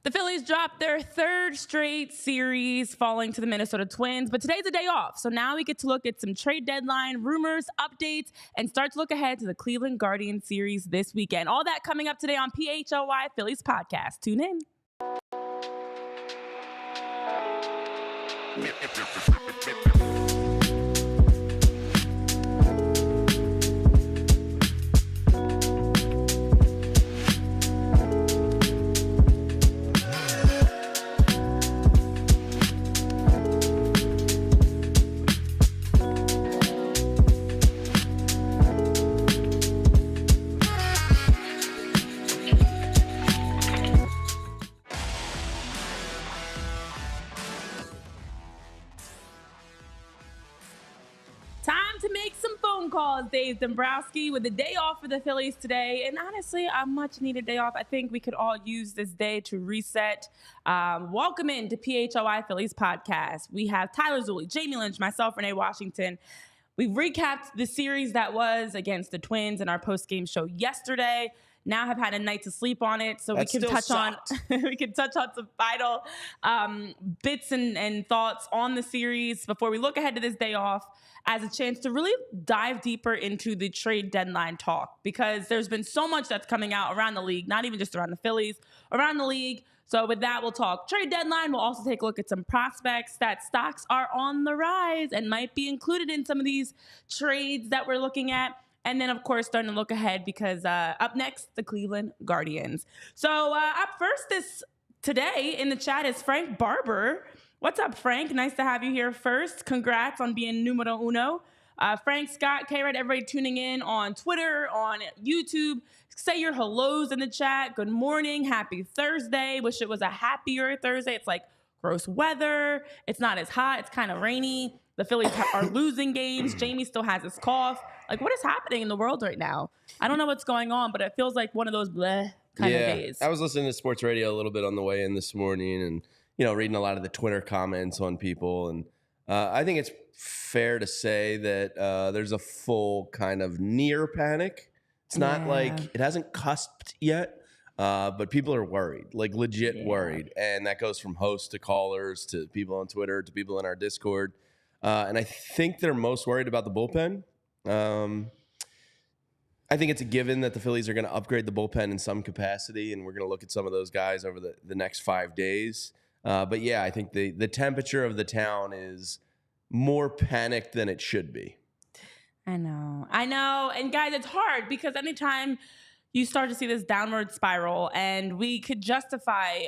The Phillies dropped their third straight series, falling to the Minnesota Twins, but today's a day off. So now we get to look at some trade deadline rumors, updates, and start to look ahead to the Cleveland Guardians series this weekend. All that coming up today on PHLY Phillies Podcast. Tune in. Calls Dave Dombrowski with a day off for the Phillies today, and honestly, a much-needed day off. I think we could all use this day to reset. Welcome in to PHLY Phillies Podcast. We have Tyler Zulli, Jamie Lynch, myself, Renee Washington. We've recapped the series that was against the Twins in our post-game show yesterday. Now have had a night to sleep on it, so we can touch on some vital bits and thoughts on the series before we look ahead to this day off as a chance to really dive deeper into the trade deadline talk, because there's been so much that's coming out around the league, not even just around the Phillies, around the league. So with that, we'll talk trade deadline. We'll also take a look at some prospects that stocks are on the rise and might be included in some of these trades that we're looking at. And then, of course, starting to look ahead because up next, the Cleveland Guardians. So up first today in the chat is Frank Barber. What's up, Frank? Nice to have you here first. Congrats on being numero uno. Frank, Scott, K-Red, everybody tuning in on Twitter, on YouTube. Say your hellos in the chat. Good morning. Happy Thursday. Wish it was a happier Thursday. It's like gross weather. It's not as hot. It's kind of rainy. The Phillies are losing games. Jamie still has his cough. Like, what is happening in the world right now? I don't know what's going on, but it feels like one of those bleh kind of days. I was listening to sports radio a little bit on the way in this morning and, reading a lot of the Twitter comments on people. And I think it's fair to say that there's a full kind of near panic. It's not like it hasn't cusped yet, but people are worried, like legit worried. And that goes from hosts to callers to people on Twitter to people in our Discord. And I think they're most worried about the bullpen. I think it's a given that the Phillies are going to upgrade the bullpen in some capacity, and we're going to look at some of those guys over the next 5 days. But yeah, I think the temperature of the town is more panicked than it should be. I know. And guys, it's hard because anytime you start to see this downward spiral, and we could justify,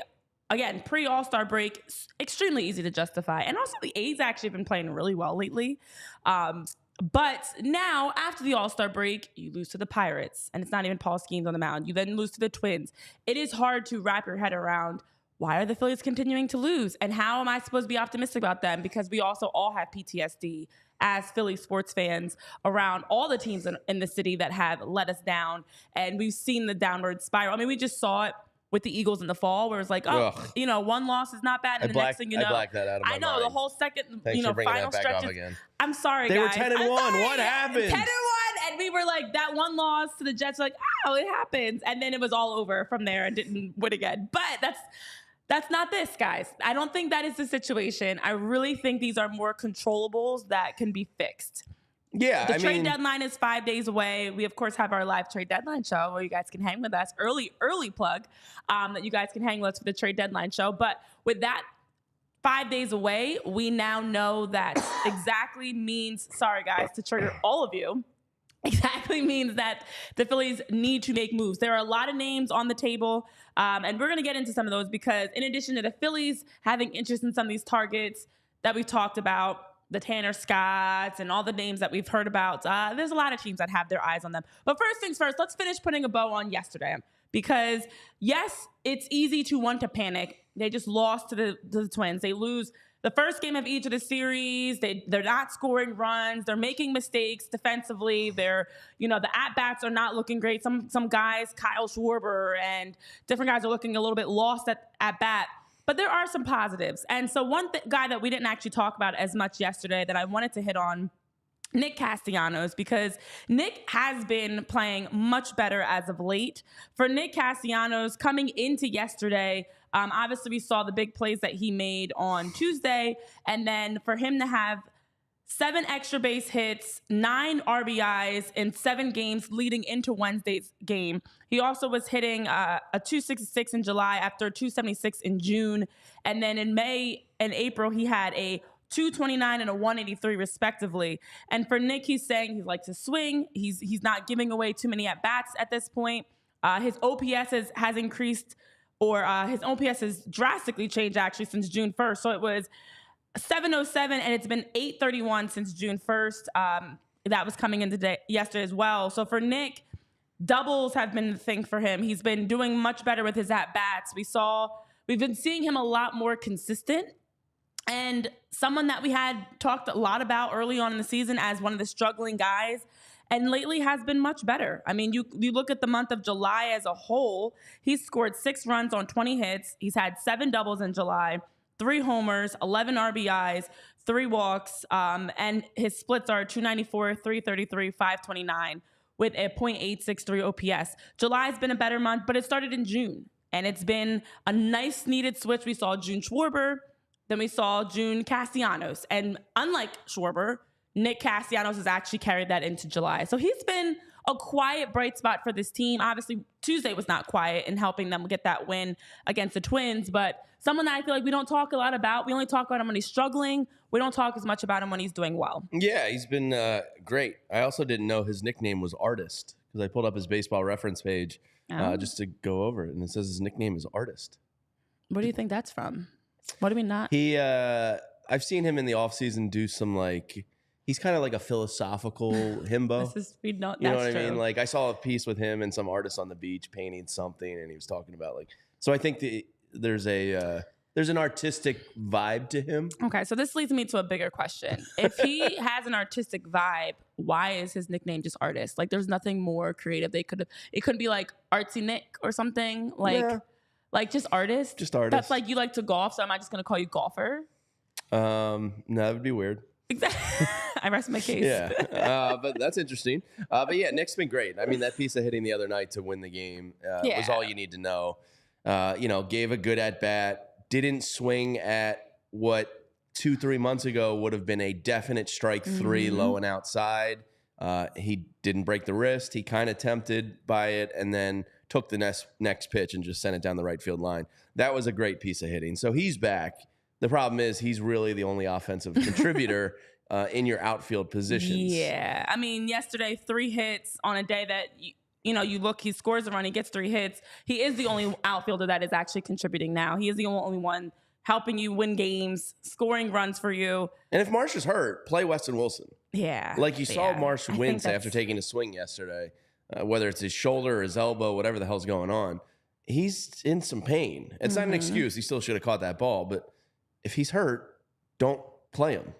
again, pre-All-Star break, extremely easy to justify. And also the A's actually have been playing really well lately. But now, after the All-Star break, you lose to the Pirates, and it's not even Paul Skeens on the mound. You then lose to the Twins. It is hard to wrap your head around, why are the Phillies continuing to lose? And how am I supposed to be optimistic about them? Because we also all have PTSD as Philly sports fans around all the teams in the city that have let us down. And we've seen the downward spiral. I mean, we just saw it with the Eagles in the fall, where it's like, one loss is not bad, and the next thing you know, I blacked that out of my mind. The whole second, Thanks for bringing final that back stretches. Up again. I'm sorry, they guys. They were 10-1. What happened? 10-1, and we were like, that one loss to the Jets, like, it happens, and then it was all over from there and didn't win again. But that's not this, guys. I don't think that is the situation. I really think these are more controllables that can be fixed. Yeah, the trade deadline is 5 days away. We, of course, have our live trade deadline show where you guys can hang with us. Early plug that you guys can hang with us for the trade deadline show. But with that 5 days away, we now know that exactly means, sorry, guys, to trigger all of you, exactly means that the Phillies need to make moves. There are a lot of names on the table, and we're going to get into some of those because in addition to the Phillies having interest in some of these targets that we've talked about, the Tanner Scotts and all the names that we've heard about, there's a lot of teams that have their eyes on them. But first things first, let's finish putting a bow on yesterday. Because, yes, it's easy to want to panic. They just lost to the Twins. They lose the first game of each of the series. They're not scoring runs. They're making mistakes defensively. The at-bats are not looking great. Some guys, Kyle Schwarber and different guys are looking a little bit lost at bat. But there are some positives. And so one guy that we didn't actually talk about as much yesterday that I wanted to hit on Nick Castellanos, because Nick has been playing much better as of late. For Nick Castellanos, coming into yesterday, obviously we saw the big plays that he made on Tuesday, and then for him to have 7 extra base hits, 9 RBIs in 7 games leading into Wednesday's game. He also was hitting a 266 in July after a 276 in June. And then in May and April, he had a 229 and a 183 respectively. And for Nick, he's saying he likes to swing. He's not giving away too many at-bats at this point. His OPS has increased, or his OPS has drastically changed actually since June 1st. So it was 707, and it's been 831 since June 1st. That was coming in yesterday as well. So for Nick, doubles have been the thing for him. He's been doing much better with his at-bats. We've been seeing him a lot more consistent, and someone that we had talked a lot about early on in the season as one of the struggling guys, and lately has been much better. I mean, you look at the month of July as a whole, he's scored 6 runs on 20 hits. He's had 7 doubles in July, 3 homers, 11 RBIs, 3 walks, and his splits are 294, 333, 529 with a .863 OPS. July's been a better month, but it started in June, and it's been a nice needed switch. We saw June Schwarber, then we saw June Castellanos, and unlike Schwarber, Nick Castellanos has actually carried that into July. So he's been a quiet, bright spot for this team. Obviously, Tuesday was not quiet in helping them get that win against the Twins, but someone that I feel like we don't talk a lot about. We only talk about him when he's struggling. We don't talk as much about him when he's doing well. Yeah, he's been great. I also didn't know his nickname was Artist, because I pulled up his baseball reference page just to go over it, and it says his nickname is Artist. Where do you think that's from? What do we not? I've seen him in the offseason do some, like, he's kind of like a philosophical himbo. You know what I mean? Like, I saw a piece with him and some artist on the beach painting something, and he was talking about, like, so I think there's an artistic vibe to him. Okay, so this leads me to a bigger question. If he has an artistic vibe, why is his nickname just Artist? Like, there's nothing more creative. It couldn't be like Artsy Nick or something. Like just Artist? Just Artist. That's like, you like to golf, so am I just going to call you Golfer? No, that would be weird. Exactly. I rest my case. Yeah, but that's interesting. But yeah, Nick's been great. I mean, that piece of hitting the other night to win the game was all you need to know. Gave a good at bat. Didn't swing at what 2-3 months ago would have been a definite strike 3 low and outside. He didn't break the wrist. He kind of tempted by it, and then took the next pitch and just sent it down the right field line. That was a great piece of hitting. So he's back. The problem is he's really the only offensive contributor in your outfield positions. Yeah. I mean, yesterday, 3 hits on a day that, you look, he scores a run, he gets 3 hits. He is the only outfielder that is actually contributing now. He is the only one helping you win games, scoring runs for you. And if Marsh is hurt, play Weston Wilson. Yeah. Like you saw Marsh wince after taking a swing yesterday, whether it's his shoulder or his elbow, whatever the hell's going on. He's in some pain. It's not an excuse. He still should have caught that ball, but if he's hurt, don't play him.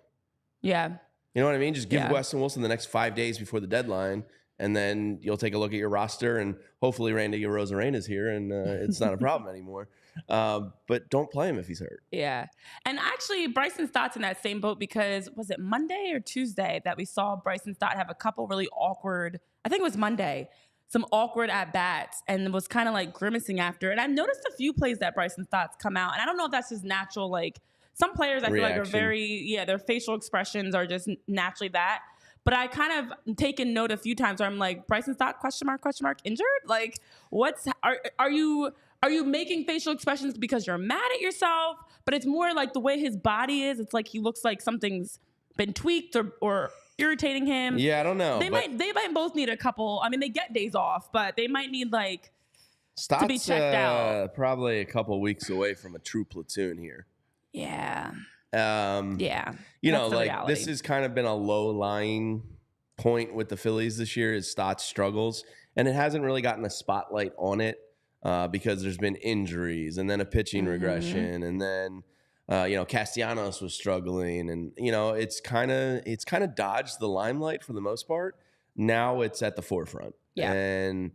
Yeah. You know what I mean? Just give Weston Wilson the next 5 days before the deadline, and then you'll take a look at your roster, and hopefully Randy Arozarena is here, and it's not a problem anymore. But don't play him if he's hurt. Yeah. And actually, Bryson Stott's in that same boat, because was it Monday or Tuesday that we saw Bryson Stott have a couple really awkward, I think it was Monday, some awkward at-bats, and was kind of like grimacing after. And I've noticed a few plays that Bryson Stott's come out, and I don't know if that's his natural, like, some players I feel like are very, their facial expressions are just naturally that. But I kind of taken note a few times where I'm like, Bryson Stott, question mark, injured? Like, are you making facial expressions because you're mad at yourself? But it's more like the way his body is. It's like he looks like something's been tweaked or irritating him. Yeah, I don't know. They might both need a couple. I mean, they get days off, but they might need Stott's, to be checked out. Probably a couple weeks away from a true platoon here. Yeah. This has kind of been a low-lying point with the Phillies this year, is Stott's struggles, and it hasn't really gotten a spotlight on it because there's been injuries and then a pitching regression, and then Castellanos was struggling, and it's kind of dodged the limelight for the most part. Now it's at the forefront, and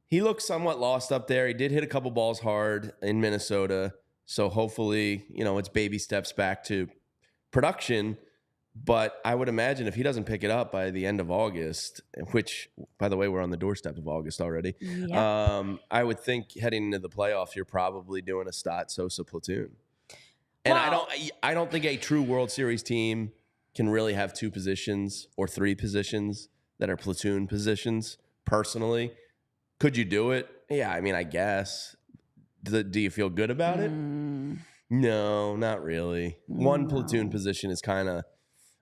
he looks somewhat lost up there. He did hit a couple balls hard in Minnesota. So hopefully, it's baby steps back to production. But I would imagine if he doesn't pick it up by the end of August, which, by the way, we're on the doorstep of August already. Yep. I would think heading into the playoffs, you're probably doing a Stott Sosa platoon. And Well, I don't think a true World Series team can really have 2 positions or 3 positions that are platoon positions. Personally, could you do it? Yeah, I mean, I guess. Do you feel good about it? No, not really. One platoon position is kind of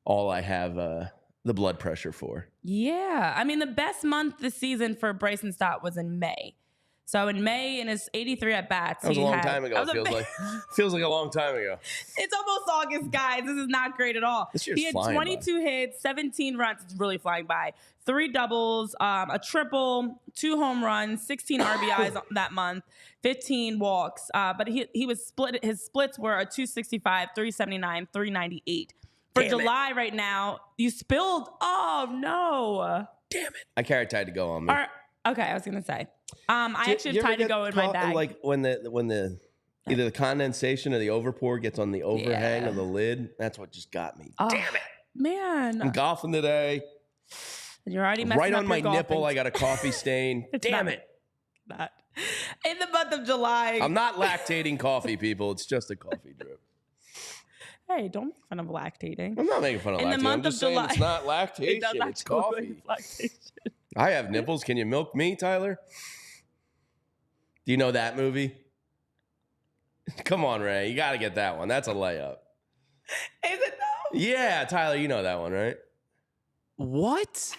all I have the blood pressure for. Yeah. I mean, the best month this season for Bryson Stott was in May. So in May, in his 83 at-bats, That was a long time ago, it feels like. Feels like a long time ago. It's almost August, guys. This is not great at all. This year's He had flying 22 hits, 17 runs. It's really flying by. 3 doubles, a triple, 2 home runs, 16 RBIs that month, 15 walks. But he was split. His splits were a 265, 379, 398. For July right now, you spilled. Oh, no. Damn it. I carried Tide to go on me. Okay, I was going to say. I actually have Tide to go in my bag. Like when the either the condensation or the overpour gets on the overhang of the lid, that's what just got me. Oh, damn it. Man. I'm golfing today. You're already messing right up on my golfing. nipple. I got a coffee stain. Damn it. Not. In the month of July. I'm not lactating coffee, people. It's just a coffee drip. Hey, don't make fun of lactating. I'm not making fun of lactating. I'm just saying it's not lactation. It's coffee. Lactation. I have nipples. Can you milk me, Tyler? Do you know that movie? Come on, Ray. You got to get that one. That's a layup. Is it though? Yeah, Tyler, you know that one, right? What?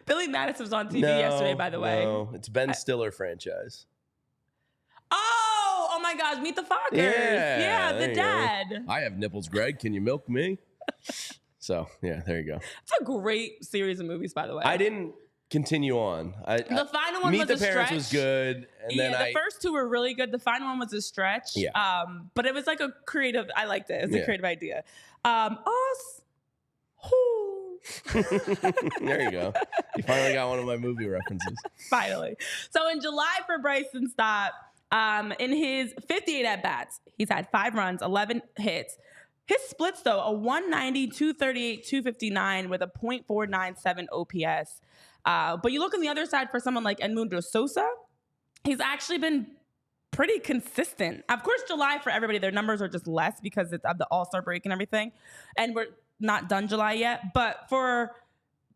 Billy Madison was on TV yesterday, by the way. No, it's Ben Stiller franchise. Oh my gosh, Meet the Fockers. Yeah, the dad. I have nipples, Greg. Can you milk me? So, yeah, there you go. It's a great series of movies, by the way. I didn't continue on. The final one Meet was the a Parents stretch. was good. And then the first 2 were really good. The final one was a stretch. Yeah. But it was like a creative, I liked it. It's a creative idea. There you go. You finally got one of my movie references. Finally. So in July for Bryson Stott, in his 58 at-bats, he's had 5 runs, 11 hits. His splits, though, a 190, 238, 259 with a .497 OPS. But you look on the other side for someone like Edmundo Sosa, he's actually been pretty consistent. Of course, July for everybody, their numbers are just less because it's of the All-Star break and everything. And we're not done July yet. But for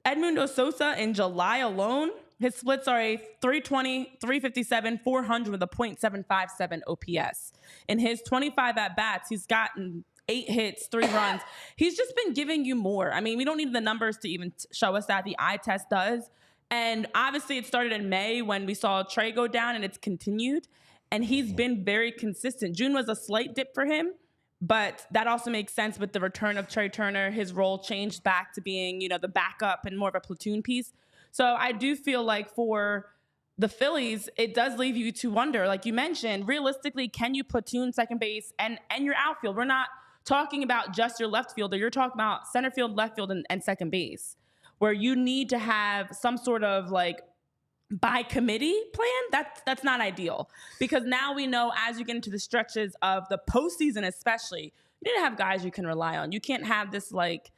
Edmundo Sosa in July alone, his splits are a 320, 357, 400 with a .757 OPS. In his 25 at-bats, he's gotten 8 hits, 3 runs. He's just been giving you more. I mean, we don't need the numbers to even show us that. The eye test does. And obviously it started in May when we saw Trey go down and it's continued. And he's been very consistent. June was a slight dip for him, but that also makes sense with the return of Trey Turner. His role changed back to being, the backup and more of a platoon piece. So I do feel like for the Phillies, it does leave you to wonder, like you mentioned, realistically, can you platoon second base and your outfield? We're not talking about just your left fielder. You're talking about center field, left field, and second base, where you need to have some sort of like by committee plan. That's not ideal, because now we know as you get into the stretches of the postseason, especially, you need to have guys you can rely on. You can't have this like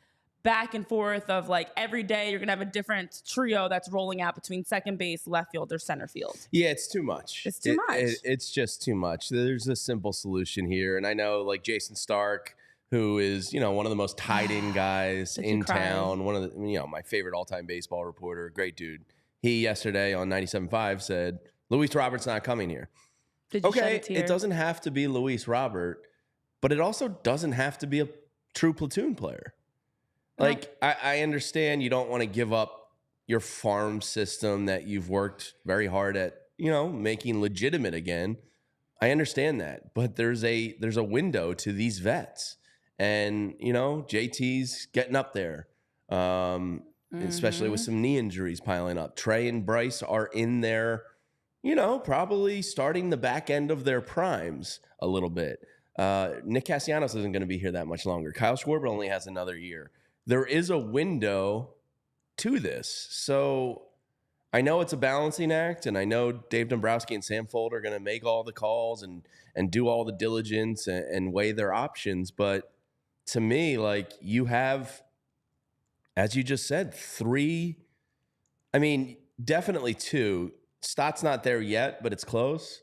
back and forth of like every day you're gonna have a different trio that's rolling out between second base, left field, or center field. Yeah, it's too much. It's too much. It's just too much. There's a simple solution here, and I know like Jason Stark, who is one of the most tied-in guys in town, one of the my favorite all-time baseball reporter, great dude. He yesterday on 97.5 said Luis Robert's not coming here. Did you shed a tear? It doesn't have to be Luis Robert, but it also doesn't have to be a true platoon player. Like, I understand you don't want to give up your farm system that you've worked very hard at, making legitimate again. I understand that, but there's a window to these vets, and JT's getting up there, especially with some knee injuries piling up. Trey and Bryce are in there, probably starting the back end of their primes a little bit. Nick Castellanos isn't going to be here that much longer. Kyle Schwarber only has another year. There is a window to this. So I know it's a balancing act, and I know Dave Dombrowski and Sam Fold are going to make all the calls and do all the diligence and weigh their options. But to me, like, you have, as you just said, definitely two. Stott's not there yet, but it's close.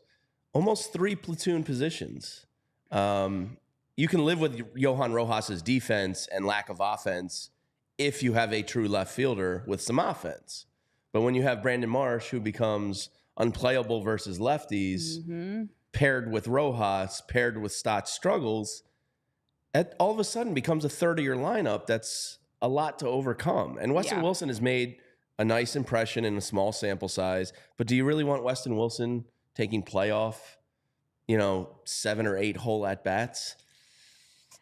Almost three platoon positions. You can live with Johan Rojas's defense and lack of offense if you have a true left fielder with some offense. But when you have Brandon Marsh, who becomes unplayable versus lefties, paired with Rojas, paired with Stott's struggles, it all of a sudden becomes a third of your lineup that's a lot to overcome. And Weston Wilson has made a nice impression in a small sample size, but do you really want Weston Wilson taking playoff, 7 or 8 hole at-bats?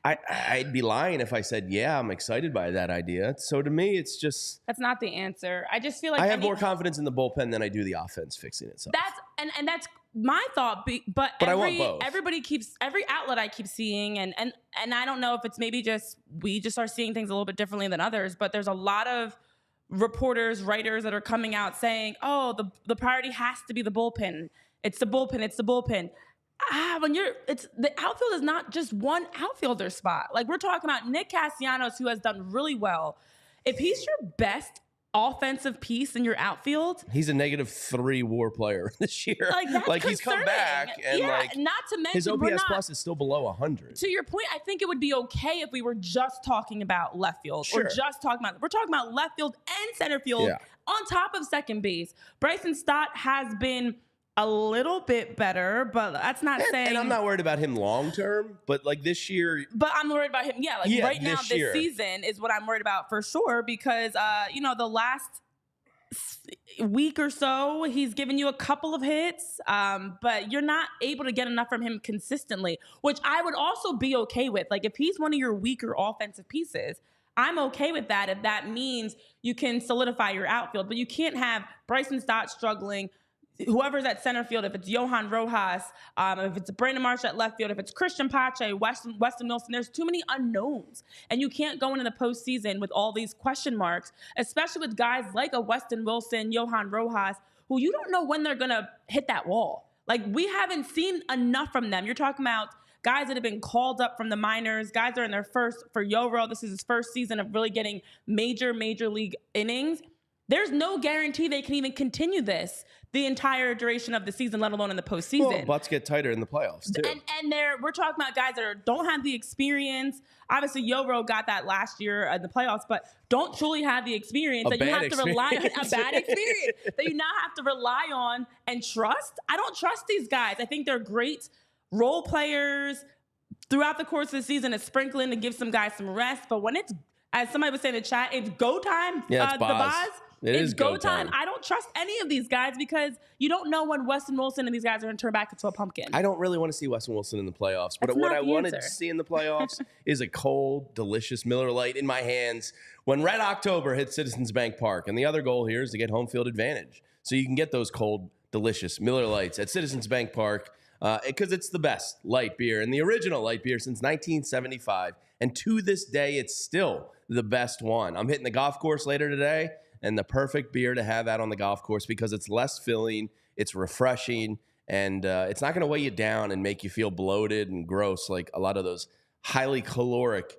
I'd be lying if I said, yeah, I'm excited by that idea. So to me, it's just... That's not the answer. I just feel like... I have more confidence in the bullpen than I do the offense fixing itself. That's my thought, but I want both. Every outlet I keep seeing, and I don't know if it's maybe just we just are seeing things a little bit differently than others, but there's a lot of reporters, writers that are coming out saying, oh, the priority has to be the bullpen. It's the bullpen. It's the bullpen. The outfield is not just one outfielder spot. Like, we're talking about Nick Castellanos, who has done really well. If he's your best offensive piece in your outfield, he's a -3 WAR player this year. That's he's come back, and not to mention his OPS plus is still below 100. To your point, I think it would be okay if we were just talking about left field or just talking about. We're talking about left field and center field on top of second base. Bryson Stott has been a little bit better, but that's not saying. And I'm not worried about him long term, but like this year. But I'm worried about him. Yeah, right now, this season is what I'm worried about for sure, because the last week or so he's given you a couple of hits, but you're not able to get enough from him consistently, which I would also be okay with. Like, if he's one of your weaker offensive pieces, I'm okay with that if that means you can solidify your outfield. But you can't have Bryson Stott struggling, whoever's at center field, if it's Johan Rojas, if it's Brandon Marsh at left field, if it's Christian Pache, Weston Wilson, there's too many unknowns. And you can't go into the postseason with all these question marks, especially with guys like a Weston Wilson, Johan Rojas, who you don't know when they're going to hit that wall. Like, we haven't seen enough from them. You're talking about guys that have been called up from the minors, guys that are in their first, for Yoro, this is his first season of really getting major league innings. There's no guarantee they can even continue this the entire duration of the season, let alone in the postseason. Well, butts get tighter in the playoffs, too. And we're talking about guys that don't have the experience. Obviously, Yoro got that last year in the playoffs, but don't truly have the experience that you have to rely on. A bad experience that you now have to rely on and trust. I don't trust these guys. I think they're great role players throughout the course of the season, is sprinkling to give some guys some rest. But when it's, as somebody was saying in the chat, it's go time. Yeah, it's Boz. It's go time. I don't trust any of these guys because you don't know when Weston Wilson and these guys are going to turn back into a pumpkin. I don't really want to see Weston Wilson in the playoffs, but what I wanted to see in the playoffs is a cold, delicious Miller Lite in my hands when Red October hits Citizens Bank Park. And the other goal here is to get home field advantage. So you can get those cold, delicious Miller Lites at Citizens Bank Park because it's the best light beer and the original light beer since 1975. And to this day, it's still the best one. I'm hitting the golf course later today, and the perfect beer to have out on the golf course because it's less filling, it's refreshing, and it's not going to weigh you down and make you feel bloated and gross like a lot of those highly caloric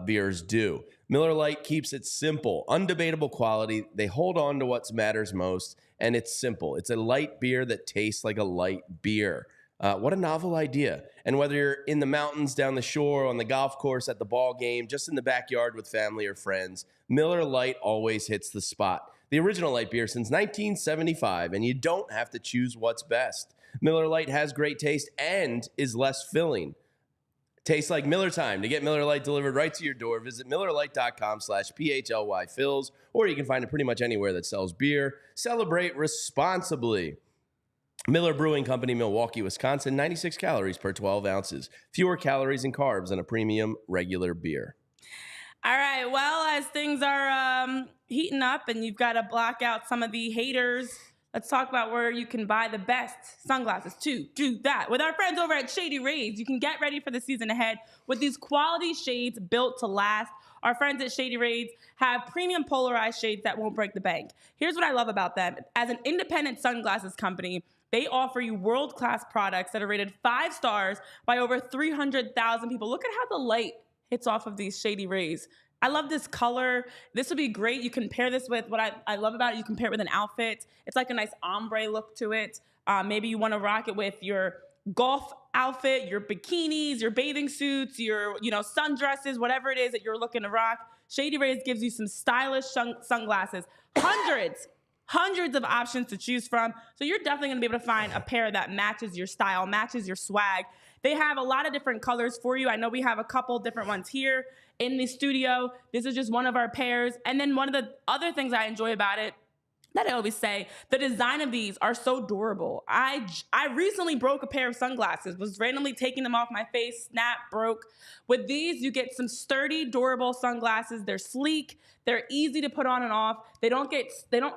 beers do. Miller Lite keeps it simple, undebatable quality. They hold on to what matters most, and it's simple. It's a light beer that tastes like a light beer. What a novel idea. And whether you're in the mountains, down the shore, on the golf course, at the ball game, just in the backyard with family or friends, Miller Lite always hits the spot. The original light beer since 1975, and you don't have to choose what's best. Miller Lite has great taste and is less filling. Tastes like Miller time. To get Miller Lite delivered right to your door, visit MillerLite.com/PHLY Phils, or you can find it pretty much anywhere that sells beer. Celebrate responsibly. Miller Brewing Company, Milwaukee, Wisconsin, 96 calories per 12 ounces. Fewer calories and carbs than a premium regular beer. All right, well, as things are heating up and you've got to block out some of the haters, let's talk about where you can buy the best sunglasses to do that. With our friends over at Shady Rays, you can get ready for the season ahead with these quality shades built to last. Our friends at Shady Rays have premium polarized shades that won't break the bank. Here's what I love about them. As an independent sunglasses company, they offer you world-class products that are rated 5 stars by over 300,000 people. Look at how the light hits off of these Shady Rays. I love this color. This would be great. You can pair this with what I love about it. You can pair it with an outfit. It's like a nice ombre look to it. Maybe you want to rock it with your golf outfit, your bikinis, your bathing suits, your sundresses, whatever it is that you're looking to rock. Shady Rays gives you some stylish sunglasses. Hundreds of options to choose from. So you're definitely going to be able to find a pair that matches your style, matches your swag. They have a lot of different colors for you. I know we have a couple different ones here in the studio. This is just one of our pairs. And then one of the other things I enjoy about it that I always say, the design of these are so durable. I recently broke a pair of sunglasses, was randomly taking them off my face, snap, broke. With these, you get some sturdy, durable sunglasses. They're sleek. They're easy to put on and off. They don't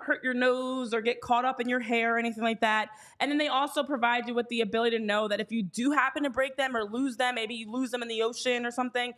hurt your nose or get caught up in your hair or anything like that. And then they also provide you with the ability to know that if you do happen to break them or lose them, maybe you lose them in the ocean or something,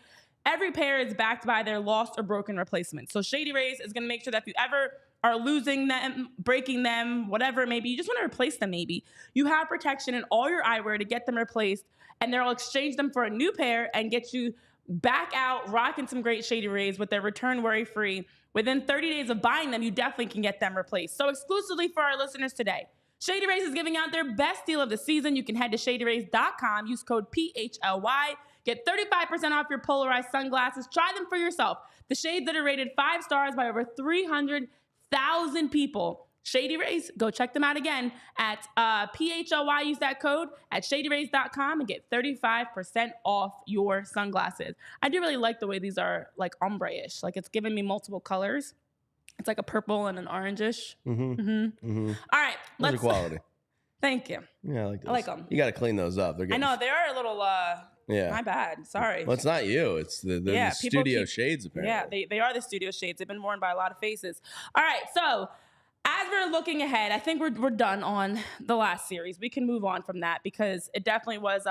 every pair is backed by their lost or broken replacement. So Shady Rays is going to make sure that if you ever are losing them, breaking them, whatever it may be, you just want to replace them maybe, you have protection in all your eyewear to get them replaced, and they'll exchange them for a new pair and get you back out rocking some great Shady Rays with their return worry-free. Within 30 days of buying them, you definitely can get them replaced. So exclusively for our listeners today, Shady Rays is giving out their best deal of the season. You can head to shadyrays.com, use code PHLY, get 35% off your polarized sunglasses. Try them for yourself. The shades that are rated 5 stars by over 300,000 people. Shady Rays, go check them out again at PHLY. Use that code at shadyrays.com and get 35% off your sunglasses. I do really like the way these are like ombre-ish. Like it's giving me multiple colors. It's like a purple and an orangish. All right. Those are quality. Thank you. Yeah, I like those. I like them. You got to clean those up. I know. They are a little, yeah. my bad. Sorry. Well, it's not you. It's the studio shades, apparently. Yeah, they are the studio shades. They've been worn by a lot of faces. All right, so as we're looking ahead, I think we're done on the last series. We can move on from that because it definitely was,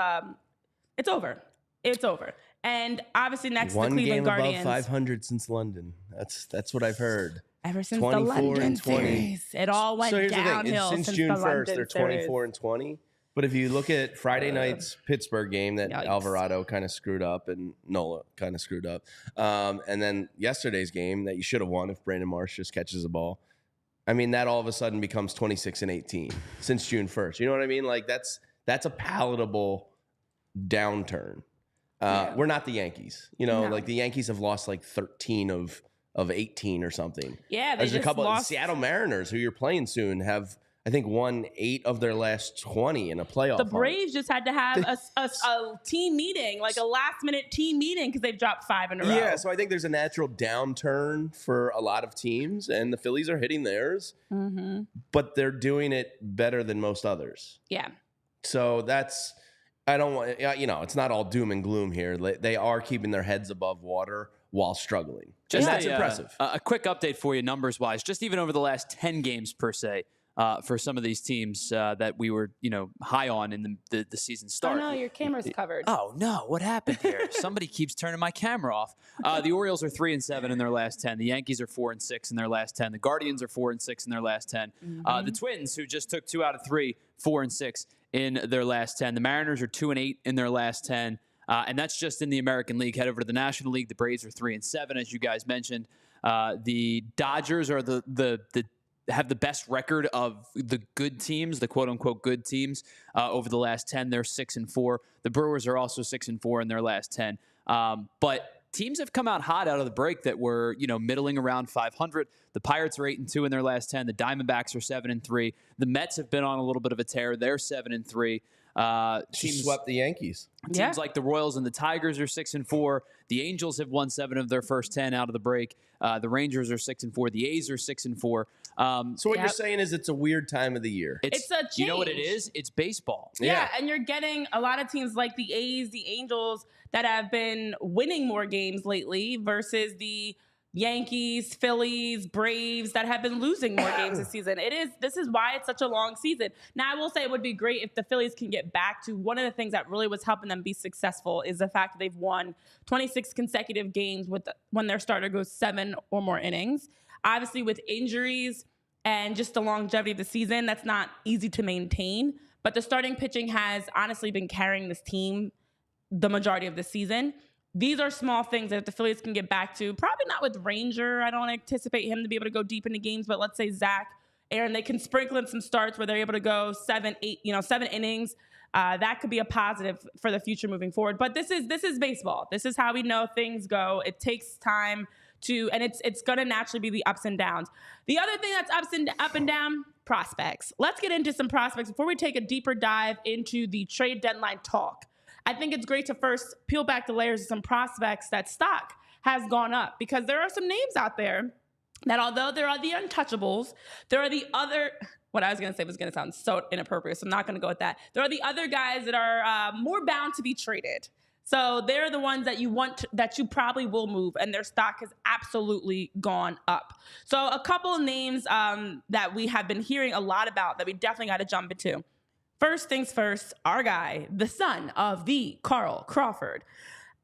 it's over. It's over. And obviously next to the Cleveland Guardians. 500 since London. That's what I've heard. Ever since the London series. It all went downhill since June 1st. They're 24-20. But if you look at Friday night's Pittsburgh game that Alvarado kind of screwed up and Nola kind of screwed up, and then yesterday's game that you should have won if Brandon Marsh just catches the ball, I mean, that all of a sudden becomes 26-18 since June 1st. You know what I mean? Like that's a palatable downturn. We're not the Yankees. Like the Yankees have lost like 13 of 18 or something. Yeah, there's a couple of Seattle Mariners who you're playing soon have, I think, won 8 of their last 20 in a playoff. The Braves just had to have a team meeting, like a last-minute team meeting, because they've dropped 5 in a row. Yeah, so I think there's a natural downturn for a lot of teams, and the Phillies are hitting theirs, but they're doing it better than most others. Yeah. So that's, I don't want, it's not all doom and gloom here. They are keeping their heads above water while struggling. That's impressive. A quick update for you numbers-wise, just even over the last 10 games per se, for some of these teams that we were, high on in the season start. Oh, no, your camera's covered. Oh, no. What happened here? Somebody keeps turning my camera off. The Orioles are 3-7 in their last 10. The Yankees are 4-6 in their last 10. The Guardians are 4-6 in their last 10. The Twins, who just took 2 out of 3, 4-6 in their last 10. The Mariners are 2-8 in their last 10. And that's just in the American League. Head over to the National League. The Braves are 3-7, as you guys mentioned. The Dodgers are have the best record of the good teams, the quote-unquote good teams, over the last 10. They're 6-4. The Brewers are also 6-4 in their last 10. But teams have come out hot out of the break that were, middling around 500. The Pirates are 8-2 in their last 10. The Diamondbacks are 7-3. The Mets have been on a little bit of a tear. They're 7-3. Teams swept the Yankees. Teams like the Royals and the Tigers are 6-4. The Angels have won 7 of their first 10 out of the break. The Rangers are 6-4. The A's are 6-4. So what you're saying is it's a weird time of the year. It's a change. You know what it is? It's baseball. Yeah, and you're getting a lot of teams like the A's, the Angels, that have been winning more games lately versus the Yankees, Phillies, Braves that have been losing more games this season. This is why it's such a long season. Now, I will say it would be great if the Phillies can get back to one of the things that really was helping them be successful is the fact that they've won 26 consecutive games when their starter goes 7 or more innings. Obviously, with injuries and just the longevity of the season, that's not easy to maintain. But the starting pitching has honestly been carrying this team the majority of the season. these are small things that the Phillies can get back to. Probably not with Ranger. I don't anticipate him to be able to go deep into games, but let's say Zach, Aaron, they can sprinkle in some starts where they're able to go 7 innings. That could be a positive for the future moving forward. But this is baseball. This is how we know things go. It takes time and it's going to naturally be the ups and downs. The other thing that's up and down, prospects. Let's get into some prospects before we take a deeper dive into the trade deadline talk. I think it's great to first peel back the layers of some prospects that stock has gone up, because there are some names out there that, although there are the untouchables, there are the other, what I was going to say was going to sound so inappropriate, so I'm not going to go with that. There are the other guys that are more bound to be traded. So they're the ones that you probably will move, and their stock has absolutely gone up. So a couple of names that we have been hearing a lot about that we definitely got to jump into. First things first, our guy, the son of the Carl Crawford,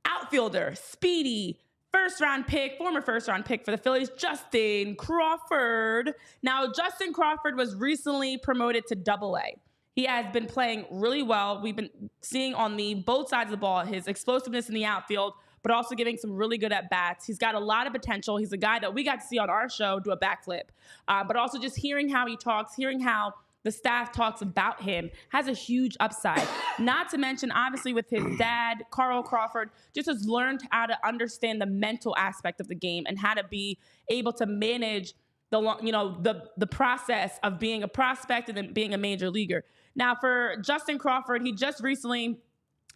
outfielder, speedy, former first round pick for the Phillies, Justin Crawford. Now, Justin Crawford was recently promoted to Double-A. He has been playing really well. We've been seeing on both sides of the ball his explosiveness in the outfield, but also giving some really good at-bats. He's got a lot of potential. He's a guy that we got to see on our show do a backflip. But also just hearing how he talks, hearing how the staff talks about him, has a huge upside. Not to mention, obviously, with his dad, Carl Crawford, just has learned how to understand the mental aspect of the game and how to be able to manage the process of being a prospect and then being a major leaguer. Now, for Justin Crawford, he just recently,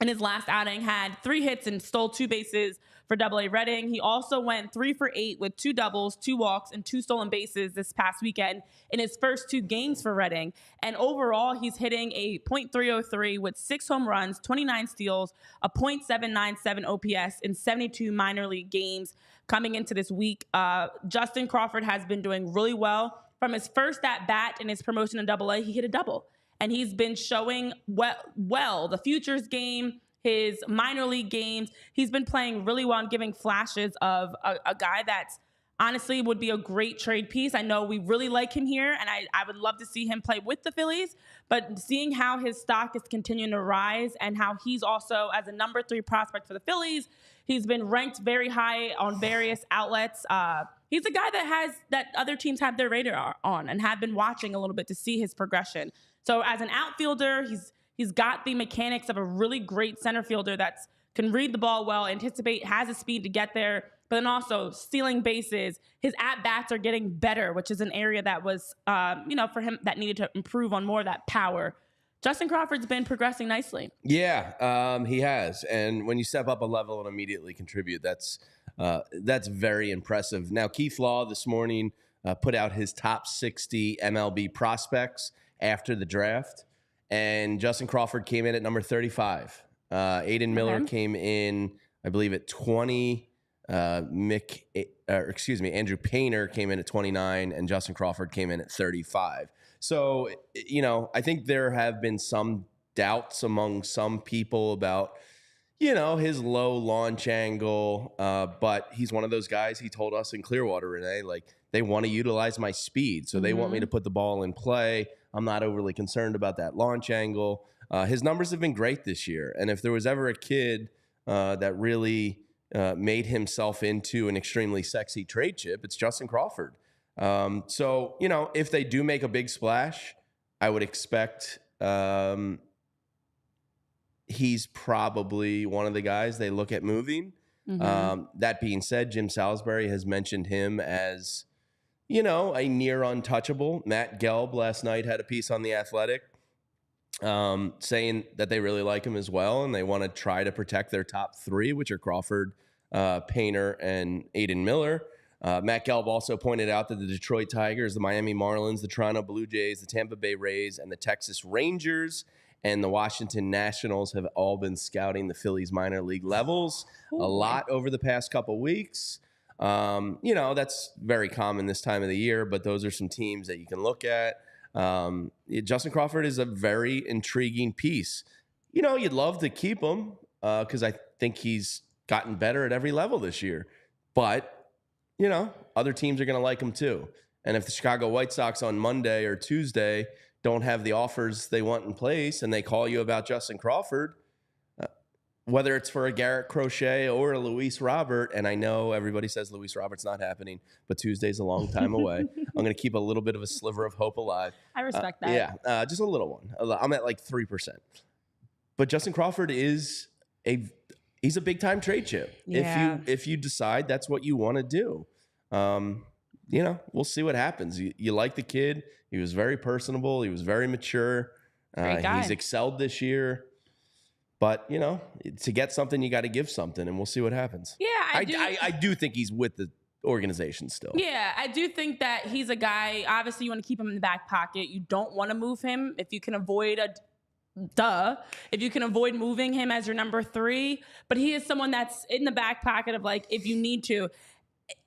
in his last outing, had 3 hits and stole 2 bases for Double-A Reading. He also went 3 for 8 with 2 doubles, 2 walks, and 2 stolen bases this past weekend in his first 2 games for Reading. And overall, he's hitting a .303 with 6 home runs, 29 steals, a .797 OPS in 72 minor league games coming into this week. Justin Crawford has been doing really well. From his first at-bat in his promotion in Double-A, he hit a double. And he's been showing well the futures game, his minor league games. He's been playing really well and giving flashes of a guy that's honestly would be a great trade piece. I know we really like him here, and I would love to see him play with the Phillies. But seeing how his stock is continuing to rise and how he's also, as a number 3 prospect for the Phillies, he's been ranked very high on various outlets. He's a guy that other teams have their radar on and have been watching a little bit to see his progression. So as an outfielder, he's got the mechanics of a really great center fielder that can read the ball well, anticipate, has the speed to get there, but then also stealing bases. His at-bats are getting better, which is an area that was, for him that needed to improve on more of that power. Justin Crawford's been progressing nicely. Yeah, he has. And when you step up a level and immediately contribute, that's very impressive. Now, PHLY this morning put out his top 60 MLB prospects after the draft, and Justin Crawford came in at number 35. Aiden Miller came in, I believe, at 20. Andrew Painter came in at 29, and Justin Crawford came in at 35. So, I think there have been some doubts among some people about, his low launch angle. But he's one of those guys, he told us in Clearwater, Renee, like, they want to utilize my speed. So they want me to put the ball in play. I'm not overly concerned about that launch angle. His numbers have been great this year. And if there was ever a kid that really made himself into an extremely sexy trade chip, it's Justin Crawford. So, if they do make a big splash, I would expect he's probably one of the guys they look at moving. That being said, Jim Salisbury has mentioned him as, a near untouchable. Matt Gelb last night had a piece on The Athletic saying that they really like him as well, and they want to try to protect their top 3, which are Crawford, Painter, and Aiden Miller. Matt Gelb also pointed out that the Detroit Tigers, the Miami Marlins, the Toronto Blue Jays, the Tampa Bay Rays, and the Texas Rangers and the Washington Nationals have all been scouting the Phillies minor league levels a lot over the past couple weeks. That's very common this time of the year, but those are some teams that you can look at. Justin Crawford is a very intriguing piece. You'd love to keep him because I think he's gotten better at every level this year. But, other teams are going to like him too. And if the Chicago White Sox on Monday or Tuesday don't have the offers they want in place and they call you about Justin Crawford, whether it's for a Garrett Crochet or a Luis Robert, and I know everybody says Luis Robert's not happening, but Tuesday's a long time away. I'm going to keep a little bit of a sliver of hope alive. I respect that. Yeah, just a little one. I'm at like 3%. But Justin Crawford he's a big time trade chip. Yeah. If you decide that's what you want to do, we'll see what happens. You like the kid. He was very personable. He was very mature. Great guy. He's excelled this year. But, to get something, you got to give something, and we'll see what happens. Yeah, I do think he's with the organization still. Yeah, I do think that he's a guy, obviously you want to keep him in the back pocket. You don't want to move him if you can avoid moving him as your number 3. But he is someone that's in the back pocket of, like, if you need to.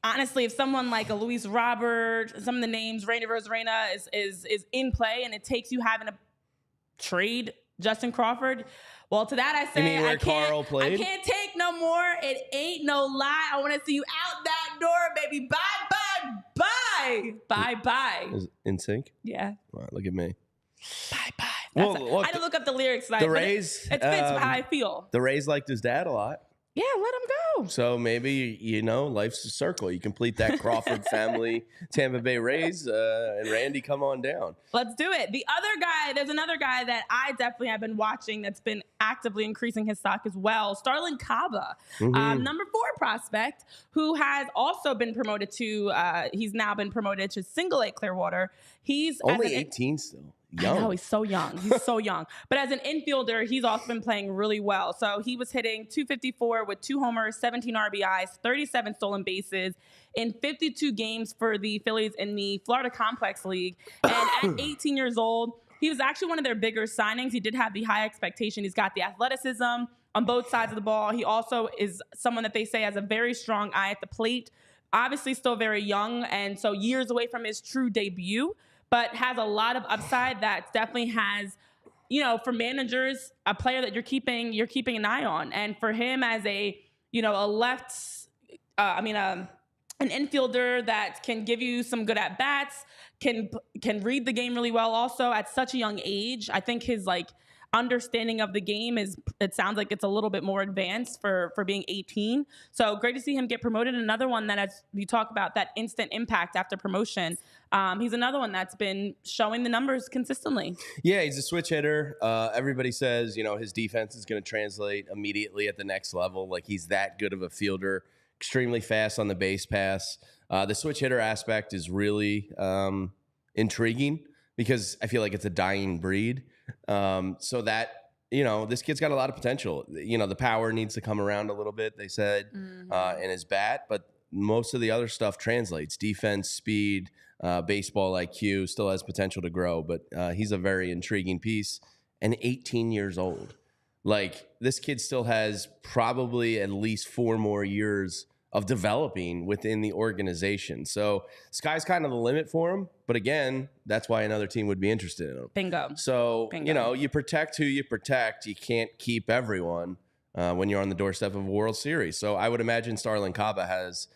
Honestly, if someone like a Luis Robert, some of the names, Randy Rosarena is in play, and it takes you having to trade Justin Crawford. Well, to that I say, I can't take no more. It ain't no lie. I want to see you out that door, baby. Bye, bye, bye. Bye, bye. Is in sync? Yeah. All right, look at me. Bye, bye. Well, I had to look up the lyrics. The Rays. It fits how I feel. The Rays liked his dad a lot. Yeah, let him go. So maybe, life's a circle. You complete that Crawford family, Tampa Bay Rays, and Randy, come on down. Let's do it. The other guy, there's another guy that I definitely have been watching that's been actively increasing his stock as well. Starlin Caba, number 4 prospect, who has also been promoted to, he's now been promoted to single A Clearwater. He's only 18 still. Young. I know, he's so young. He's so young. But as an infielder, he's also been playing really well. So he was hitting .254 with 2 homers, 17 RBIs, 37 stolen bases in 52 games for the Phillies in the Florida Complex League. And at 18 years old, he was actually one of their bigger signings. He did have the high expectation. He's got the athleticism on both sides of the ball. He also is someone that they say has a very strong eye at the plate. Obviously still very young, and so years away from his true debut, but has a lot of upside that definitely has, for managers, a player that you're keeping an eye on. And for him as an infielder that can give you some good at bats, can read the game really well also at such a young age. I think his understanding of the game it sounds like it's a little bit more advanced for being 18. So great to see him get promoted. Another one that, as you talk about, that instant impact after promotion, he's another one that's been showing the numbers consistently. Yeah, he's a switch hitter. Everybody says, his defense is going to translate immediately at the next level. Like, he's that good of a fielder, extremely fast on the base pass. The switch hitter aspect is really intriguing because I feel like it's a dying breed. So that, this kid's got a lot of potential. The power needs to come around a little bit, they said, in his bat, but most of the other stuff translates. Defense, speed, baseball IQ still has potential to grow, but he's a very intriguing piece. And 18 years old. Like, this kid still has probably at least 4 more years of developing within the organization. So sky's kind of the limit for him. But again, that's why another team would be interested in him. Bingo. So, you protect who you protect. You can't keep everyone when you're on the doorstep of a World Series. So I would imagine Starlin Caba has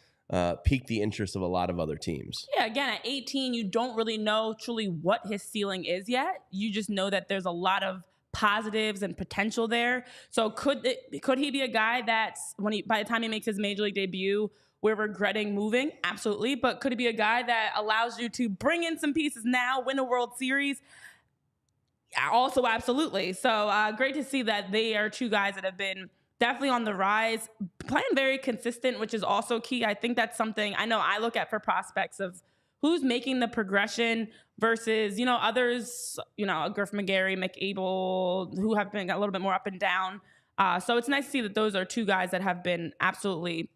piqued the interest of a lot of other teams. Yeah, again, at 18, you don't really know truly what his ceiling is yet. You just know that there's a lot of positives and potential there. So could he be a guy that's, by the time he makes his major league debut, we're regretting moving? Absolutely. But could he be a guy that allows you to bring in some pieces now, win a World Series? Also, absolutely. So great to see that they are 2 guys that have been definitely on the rise, playing very consistent, which is also key. I think that's something I know I look at for prospects of who's making the progression versus, others, Griff McGarry, McAble, who have been a little bit more up and down. So it's nice to see that those are 2 guys that have been absolutely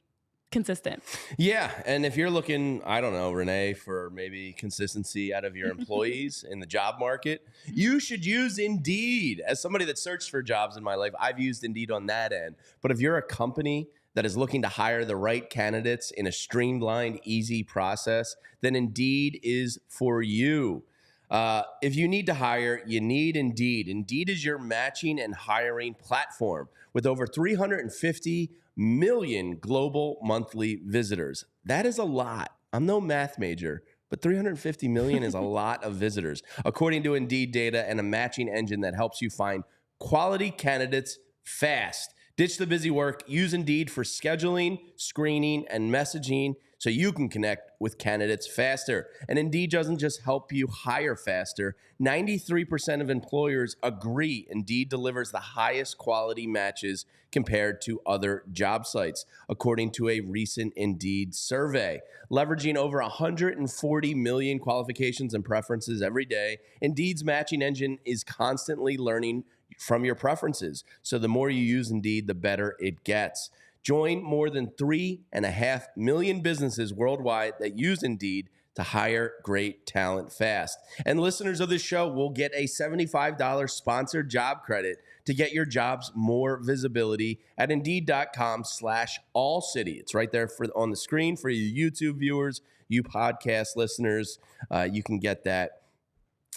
consistent. Yeah, and if you're looking, I don't know, Renee, for maybe consistency out of your employees in the job market, you should use Indeed. As somebody that searched for jobs in my life, I've used Indeed on that end. But if you're a company that is looking to hire the right candidates in a streamlined, easy process, then Indeed is for you. If you need to hire, you need Indeed. Indeed is your matching and hiring platform with over 350 million global monthly visitors. That is a lot. I'm no math major, but 350 million is a lot of visitors, according to Indeed data and a matching engine that helps you find quality candidates fast. Ditch the busy work. Use Indeed for scheduling, screening, and messaging so you can connect with candidates faster. And Indeed doesn't just help you hire faster. 93% of employers agree Indeed delivers the highest quality matches compared to other job sites, according to a recent Indeed survey. Leveraging over 140 million qualifications and preferences every day, Indeed's matching engine is constantly learning from your preferences. So the more you use Indeed, the better it gets. Join more than 3.5 million businesses worldwide that use Indeed to hire great talent fast. And listeners of this show will get a $75 sponsored job credit to get your jobs more visibility at Indeed.com/AllCity. It's right there on the screen for you YouTube viewers, you podcast listeners. You can get that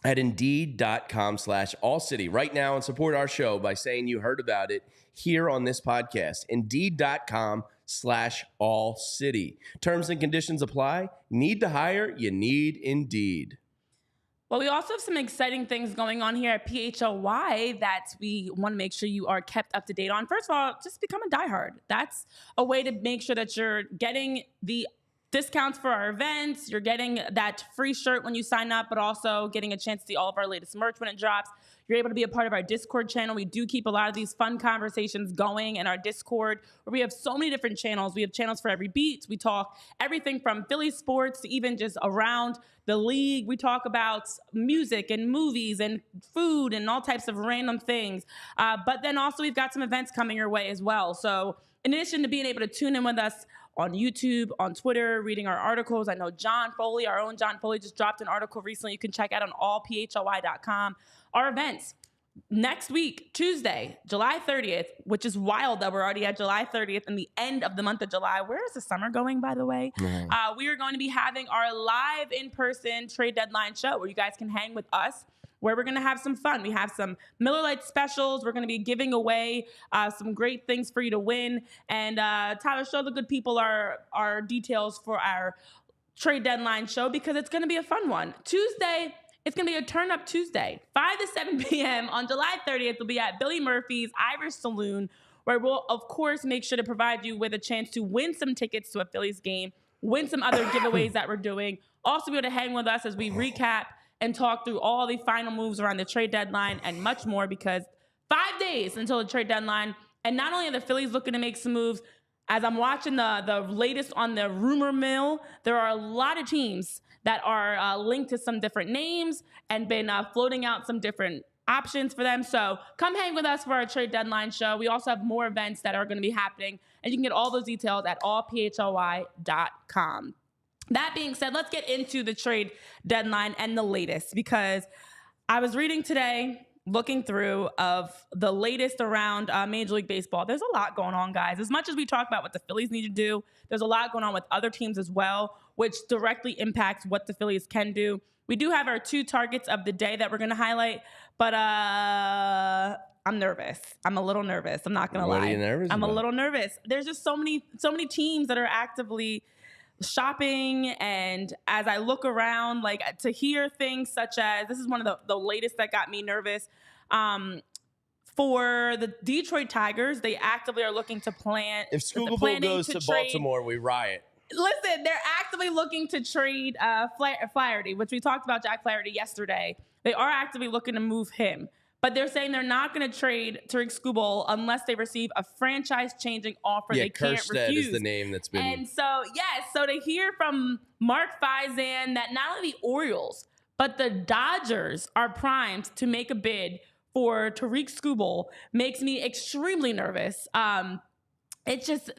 at Indeed.com/AllCity right now and support our show by saying you heard about it here on this podcast. Indeed.com/AllCity. Terms and conditions apply. Need to hire? You need Indeed. Well, we also have some exciting things going on here at PHLY that we want to make sure you are kept up to date on. First of all, just become a diehard. That's a way to make sure that you're getting the discounts for our events. You're getting that free shirt when you sign up, but also getting a chance to see all of our latest merch when it drops. You're able to be a part of our Discord channel. We do keep a lot of these fun conversations going in our Discord, where we have so many different channels. We have channels for every beat. We talk everything from Philly sports to even just around the league. We talk about music and movies and food and all types of random things. But then also we've got some events coming your way as well. So in addition to being able to tune in with us on YouTube, on Twitter, reading our articles. I know John Foley, our own John Foley, just dropped an article recently you can check out on allphly.com. Our events next week, Tuesday, July 30th, which is wild that we're already at July 30th and the end of the month of July. Where is the summer going, by the way? Mm-hmm. We are going to be having our live in-person trade deadline show where you guys can hang with us, where we're going to have some fun. We have some Miller Lite specials. We're going to be giving away some great things for you to win. And Tyler, show the good people our details for our trade deadline show because it's going to be a fun one. Tuesday, it's going to be a turn-up Tuesday, 5 to 7 p.m. on July 30th. We'll be at Billy Murphy's Irish Saloon, where we'll, of course, make sure to provide you with a chance to win some tickets to a Phillies game, win some other giveaways that we're doing. Also be able to hang with us as we recap and talk through all the final moves around the trade deadline and much more because 5 days until the trade deadline. And not only are the Phillies looking to make some moves, as I'm watching the latest on the rumor mill, there are a lot of teams that are linked to some different names and been floating out some different options for them. So come hang with us for our trade deadline show. We also have more events that are going to be happening, and you can get all those details at allphly.com. That being said, let's get into the trade deadline and the latest, because I was reading today, looking through of the latest around Major League Baseball. There's a lot going on, guys. As much as we talk about what the Phillies need to do, there's a lot going on with other teams as well, which directly impacts what the Phillies can do. We do have our 2 targets of the day that we're going to highlight, but I'm nervous. I'm a little nervous. I'm not going to lie. What are you nervous about? I'm a little nervous. There's just so many teams that are actively shopping, and as I look around, like to hear things such as, this is one of the latest that got me nervous, for the Detroit Tigers, they actively are looking to plan. If Skubal goes to Baltimore, we riot. Listen, they're actively looking to trade Flaherty, which we talked about Jack Flaherty yesterday. They are actively looking to move him. But they're saying they're not going to trade Tarik Skubal unless they receive a franchise-changing offer they can't Kerstead refuse. Is the name that's been... And so, yes, so to hear from Mark Faison that not only the Orioles, but the Dodgers are primed to make a bid for Tarik Skubal makes me extremely nervous. It's just,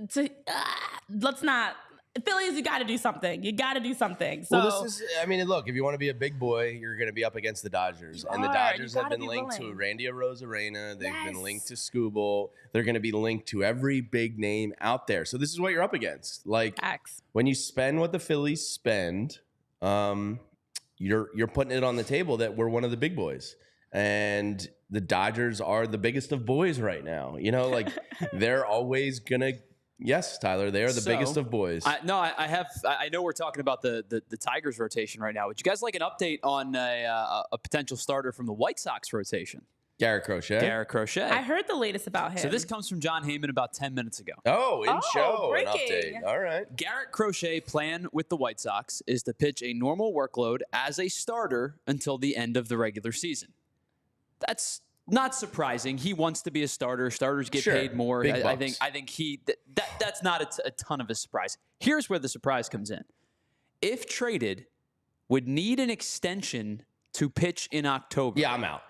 let's not... Phillies, you got to do something. You got to do something. So, well, this is, I mean, look, if you want to be a big boy, you're going to be up against the Dodgers. And the Dodgers have been linked to Randy Arozarena. They've been linked to Skubal. They're going to be linked to every big name out there. So this is what you're up against. Like, when you spend what the Phillies spend, you're putting it on the table that we're one of the big boys. And the Dodgers are the biggest of boys right now. You know, like, they're always going to... Yes, Tyler, they are the biggest of boys. I know we're talking about the Tigers rotation right now. Would you guys like an update on a potential starter from the White Sox rotation? Garrett Crochet. Garrett Crochet. I heard the latest about him. So this comes from John Heyman about 10 minutes ago. Show an breaking. update. All right. Garrett Crochet plan with the White Sox is to pitch a normal workload as a starter until the end of the regular season. That's not surprising. He wants to be a starter. Starters get paid more. Big I bucks. think that's not a ton of a surprise. Here's where the surprise comes in. If traded, would need an extension to pitch in October. Yeah, I'm out.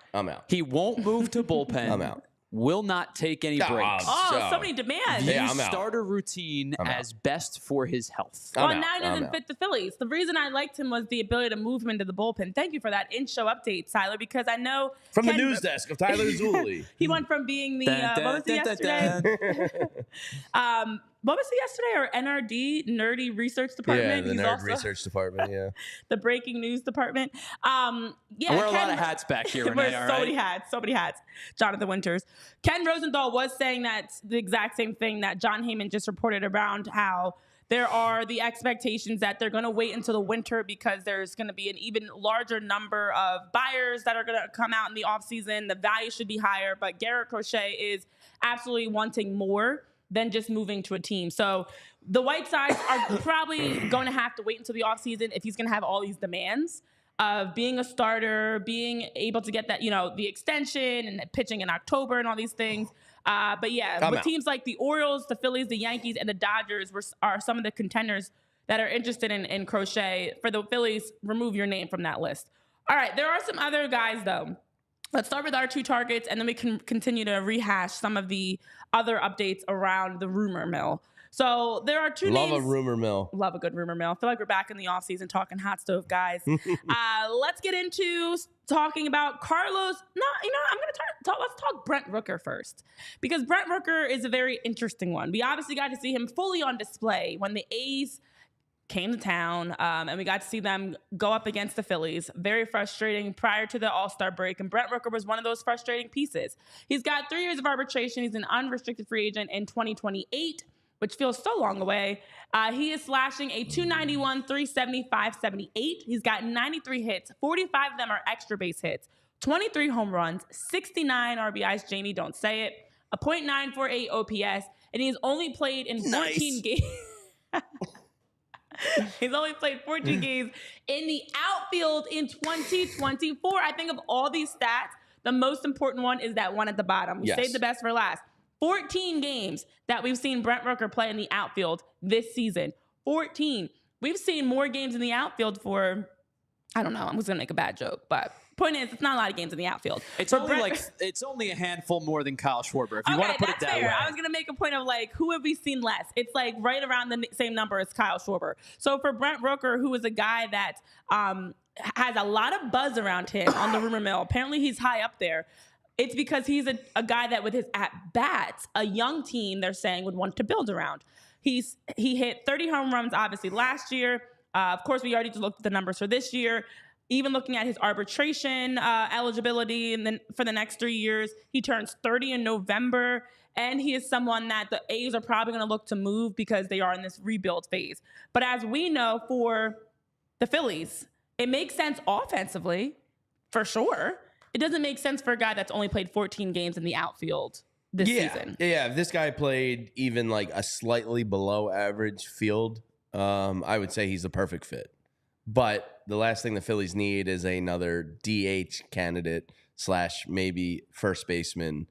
He won't move to bullpen. I'm out. Will not take any breaks. so many demands. Yeah, I'm Use out. starter routine as best for his health. Well, I'm now out. he doesn't fit the Phillies. The reason I liked him was the ability to move him into the bullpen. Thank you for that in-show update, Tyler, because I know From the news desk of Tyler Zulli. he went from being the what was he yesterday? What was he yesterday? Or NRD, Nerdy Research Department. Yeah, the He's nerd also research department. Yeah. the breaking news department. I wear a lot of hats back here, Renee. Wear so many hats. Jonathan Winters. Ken Rosenthal was saying that the exact same thing that John Heyman just reported around how there are the expectations that they're going to wait until the winter because there's going to be an even larger number of buyers that are going to come out in the offseason. The value should be higher, but Garrett Crochet is absolutely wanting more than just moving to a team. So the White Sox are probably going to have to wait until the offseason if he's going to have all these demands of being a starter, being able to get that, the extension and pitching in October and all these things. But yeah, with teams like the Orioles, the Phillies, the Yankees, and the Dodgers are some of the contenders that are interested in Crochet. For the Phillies, remove your name from that list. All right, there are some other guys, though. Let's start with our two targets, and then we can continue to rehash some of the other updates around the rumor mill. So there are two names. Love a rumor mill. Love a good rumor mill. I feel like we're back in the offseason talking hot stove guys. Let's get into talking about Carlos. I'm going to let's talk Brent Rooker first. Because Brent Rooker is a very interesting one. We obviously got to see him fully on display when the A's came to town, and we got to see them go up against the Phillies. Very frustrating prior to the All-Star break, and Brent Rooker was one of those frustrating pieces. He's got 3 years of arbitration. He's an unrestricted free agent in 2028, which feels so long away. He is slashing a 291, 370, 578. He's got 93 hits. 45 of them are extra base hits. 23 home runs, 69 RBIs. Jamie, don't say it. A .948 OPS, and he's only played in 14 games. He's only played 14 games in the outfield in 2024. I think of all these stats, the most important one is that one at the bottom. We saved the best for last. 14 games that we've seen Brent Rooker play in the outfield this season. 14. We've seen more games in the outfield for, I don't know, I was going to make a bad joke, but point is, it's not a lot of games in the outfield. It's only a handful more than Kyle Schwarber, if you want to put it that way. I was going to make a point of who have we seen less? It's right around the same number as Kyle Schwarber. So for Brent Rooker, who is a guy that has a lot of buzz around him on the rumor mill, apparently he's high up there. It's because he's a guy that with his at-bats, a young team, they're saying, would want to build around. He hit 30 home runs, obviously, last year. Of course, we already just looked at the numbers for this year. Even looking at his arbitration eligibility and then for the next 3 years, he turns 30 in November. And he is someone that the A's are probably going to look to move because they are in this rebuild phase. But as we know, for the Phillies, it makes sense offensively, for sure. It doesn't make sense for a guy that's only played 14 games in the outfield this season. Yeah, if this guy played even a slightly below average field, I would say he's a perfect fit. But the last thing the Phillies need is another DH candidate / maybe first baseman.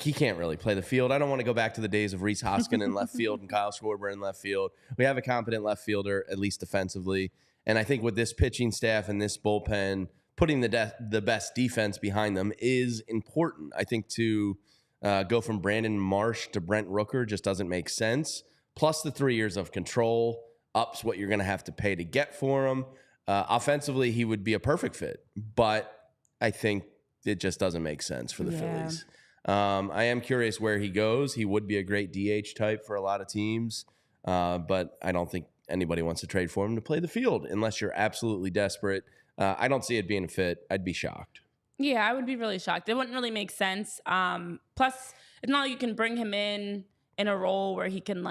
He can't really play the field. I don't want to go back to the days of Rhys Hoskins in left field and Kyle Schwarber in left field. We have a competent left fielder, at least defensively. And I think with this pitching staff and this bullpen, putting the best defense behind them is important. I think to go from Brandon Marsh to Brent Rooker just doesn't make sense. Plus the 3 years of control ups what you're going to have to pay to get for him. Offensively, he would be a perfect fit, but I think it just doesn't make sense for the Phillies. I am curious where he goes. He would be a great DH type for a lot of teams, but I don't think anybody wants to trade for him to play the field unless you're absolutely desperate. I don't see it being a fit. I'd be shocked. Yeah, I would be really shocked. It wouldn't really make sense. Plus, it's not like you can bring him in a role where he can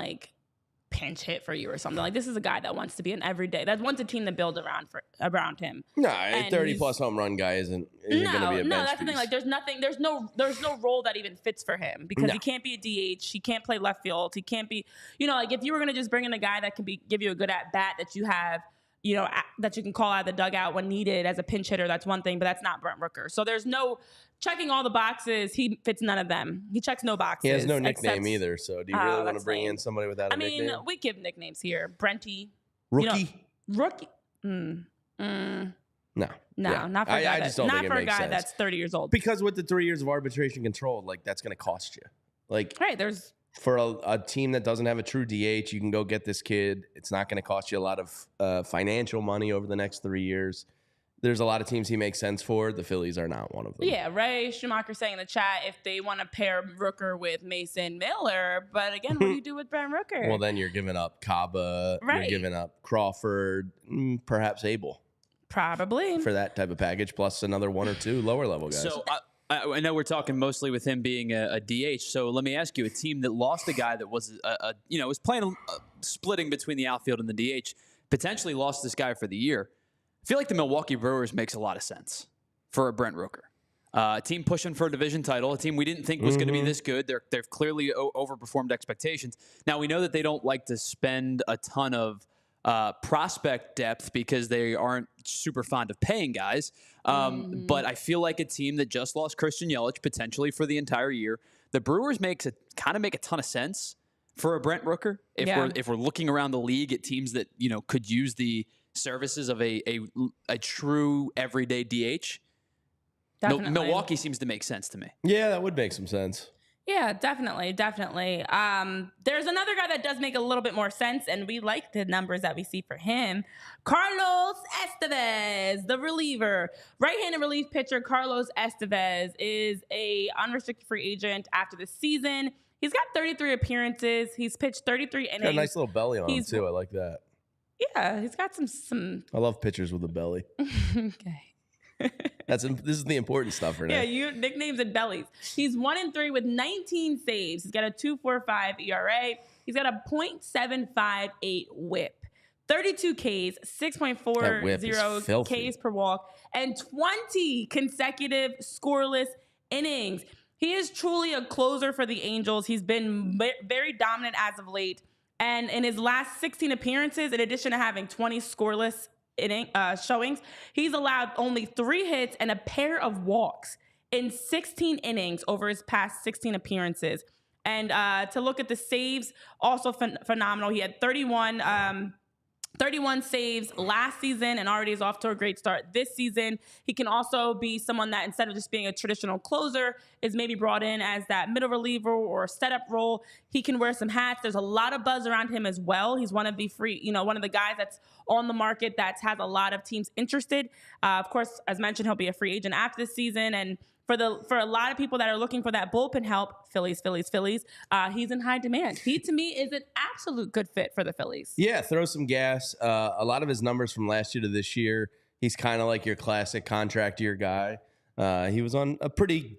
pinch hit for you or something. Like, this is a guy that wants to be an everyday, that wants a team to build around him. No, a 30-plus home run guy isn't going to be a bench piece. No, that's the thing. Like, there's no role that even fits for him because he can't be a DH. He can't play left field. He can't be, like if you were going to just bring in a guy that can give you a good at bat that you have, that you can call out of the dugout when needed as a pinch hitter, that's one thing, but that's not Brent Rooker. So there's no checking all the boxes. He fits none of them. He checks no boxes. He has no nickname either. So do you really want to bring in somebody without a nickname? I mean, we give nicknames here. Brenty. Rookie? Rookie. No. No, not for a guy, that's 30 years old. Because with the 3 years of arbitration control, like, that's going to cost you. Like, right, there's... For a team that doesn't have a true DH, you can go get this kid. It's not going to cost you a lot of financial money over the next 3 years. There's a lot of teams he makes sense for. The Phillies are not one of them. Yeah, Ray Schumacher saying in the chat if they want to pair Rooker with Mason Miller. But again, what do you do with Brent Rooker? Well, then you're giving up Kaba. Right. You're giving up Crawford, perhaps Abel. Probably. For that type of package, plus another one or two lower level guys. So I know we're talking mostly with him being a DH. So let me ask you, a team that lost a guy that was, was playing splitting between the outfield and the DH, potentially lost this guy for the year. I feel like the Milwaukee Brewers makes a lot of sense for a Brent Rooker. A team pushing for a division title, a team we didn't think was going to be this good. They've clearly overperformed expectations. Now, we know that they don't like to spend a ton of prospect depth because they aren't super fond of paying guys. But I feel like a team that just lost Christian Yelich potentially for the entire year. The Brewers make a ton of sense for a Brent Rooker. If we're looking around the league at teams that, could use the services of a true everyday DH. Definitely. Milwaukee seems to make sense to me. Yeah, that would make some sense. Yeah, definitely. There's another guy that does make a little bit more sense, and we like the numbers that we see for him. Carlos Estevez, the reliever. Right-handed relief pitcher Carlos Estevez is a unrestricted free agent after the season. He's got 33 appearances. He's pitched 33 innings. Got a nice little belly on him, too. I like that. Yeah, he's got some... I love pitchers with a belly. Okay. This is the important stuff, Renee. Yeah, you nicknames and bellies. He's 1-3 with 19 saves. He's got a 2.45 ERA. He's got a .758 WHIP, 32 Ks, 6.40 Ks per walk, and 20 consecutive scoreless innings. He is truly a closer for the Angels. He's been very dominant as of late. And in his last 16 appearances, in addition to having 20 scoreless showings, he's allowed only 3 hits and a pair of walks in 16 innings over his past 16 appearances. And to look at the saves, also phenomenal. He had 31 saves last season and already is off to a great start this season. He can also be someone that, instead of just being a traditional closer, is maybe brought in as that middle reliever or setup role. He can wear some hats. There's a lot of buzz around him as well. He's one of the one of the guys that's on the market that has a lot of teams interested. Of course, as mentioned, he'll be a free agent after this season. And for a lot of people that are looking for that bullpen help, Phillies, he's in high demand. He, to me, is an absolute good fit for the Phillies. Yeah, throw some gas. A lot of his numbers from last year to this year, he's kind of like your classic contract year guy. He was on a pretty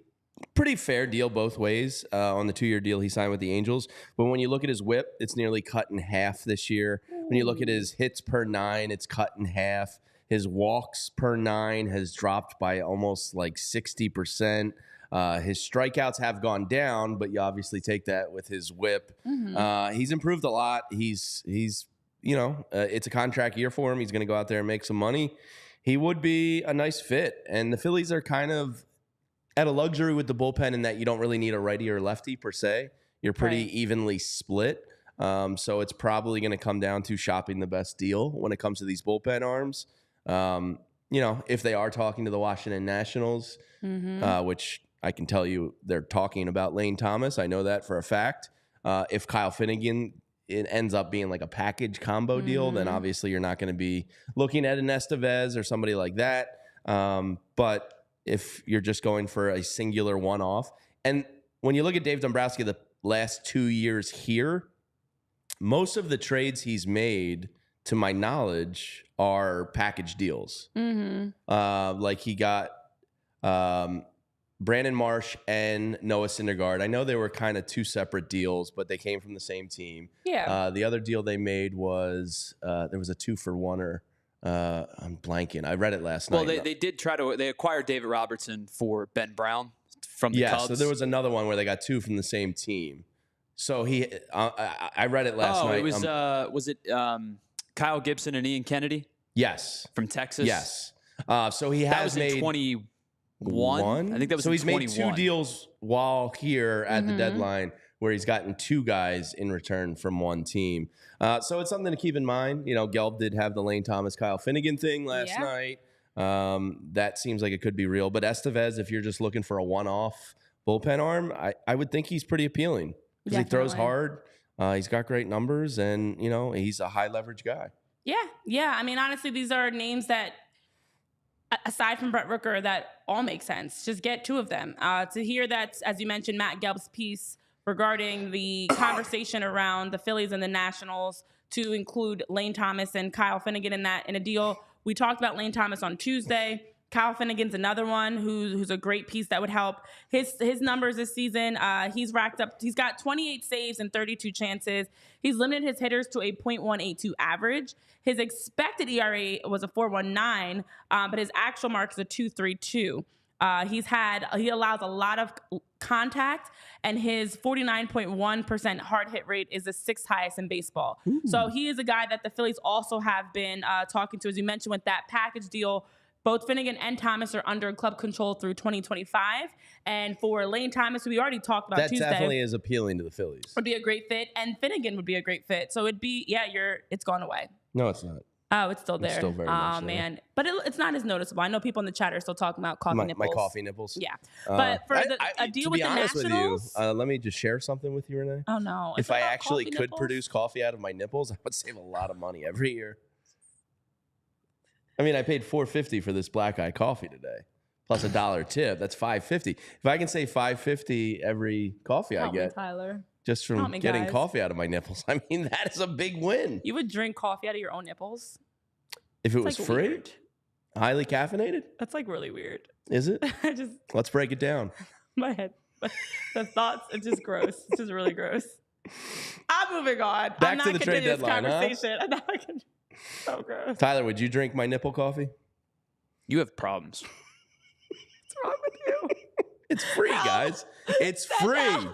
fair deal both ways on the 2-year deal he signed with the Angels. But when you look at his WHIP, it's nearly cut in half this year. When you look at his hits per 9, it's cut in half. His walks per 9 has dropped by almost like 60%. His strikeouts have gone down, but you obviously take that with his WHIP. He's improved a lot. He's it's a contract year for him. He's going to go out there and make some money. He would be a nice fit. And the Phillies are kind of at a luxury with the bullpen in that you don't really need a righty or lefty per se. You're pretty evenly split. So it's probably going to come down to shopping the best deal when it comes to these bullpen arms. If they are talking to the Washington Nationals, which I can tell you they're talking about Lane Thomas. I know that for a fact. If Kyle Finnegan, it ends up being like a package combo deal, then obviously you're not going to be looking at an Estevez or somebody like that. But if you're just going for a singular one-off, and when you look at Dave Dombrowski the last 2 years here, most of the trades he's made, to my knowledge, are package deals. Like he got Brandon Marsh and Noah Syndergaard. I know they were kind of two separate deals, but they came from the same team. Yeah. The other deal they made was there was a 2-for-1er. I'm blanking. I read it last night. Well, they acquired David Robertson for Ben Brown from the Cubs. So there was another one where they got two from the same team. So I read it last night. Was it Kyle Gibson and Ian Kennedy? Yes. From Texas? Yes. So he has made in 21. I think that was so in he's 21. made two deals while here at the deadline where he's gotten two guys in return from one team. So it's something to keep in mind. Gelb did have the Lane Thomas, Kyle Finnegan thing last night. That seems like it could be real. But Estevez, if you're just looking for a one-off bullpen arm, I would think he's pretty appealing because he throws hard. He's got great numbers, and he's a high leverage guy. Yeah. I mean, honestly, these are names that, aside from Brett Rooker, that all make sense. Just get two of them. To hear that, as you mentioned, Matt Gelb's piece regarding the conversation around the Phillies and the Nationals to include Lane Thomas and Kyle Finnegan in a deal. We talked about Lane Thomas on Tuesday. Kyle Finnegan's another one who's a great piece that would help. His numbers this season, he's got 28 saves and 32 chances. He's limited his hitters to a .182 average. His expected ERA was a 4.19, but his actual mark is a 2.32. He allows a lot of contact, and his 49.1% hard hit rate is the sixth highest in baseball. Ooh. So he is a guy that the Phillies also have been talking to, as you mentioned, with that package deal. Both Finnegan and Thomas are under club control through 2025. And for Lane Thomas, who we already talked about Tuesday. That definitely is appealing to the Phillies. Would be a great fit. And Finnegan would be a great fit. So it'd be, it's gone away. No, it's not. Oh, it's still there. It's still very much there. Man. But it's not as noticeable. I know people in the chat are still talking about coffee nipples. My coffee nipples? Yeah. But for a deal with the Nationals. With you, let me just share something with you, Renee. Oh, no. If I actually could produce coffee out of my nipples, I would save a lot of money every year. I mean, I paid $4.50 for this black eye coffee today, plus $1 tip. That's $5.50. If I can save $5.50 every coffee I get, Tyler, just from getting coffee out of my nipples, I mean, that is a big win. You would drink coffee out of your own nipples? If it was free? Weird. Highly caffeinated? That's really weird. Is it? Let's break it down. My head. The thoughts, it's just gross. It's just really gross. I'm moving on. Back to the trade deadline, conversation. Huh? So gross. Tyler, would you drink my nipple coffee? You have problems. What's wrong with you? It's free, guys. It's free.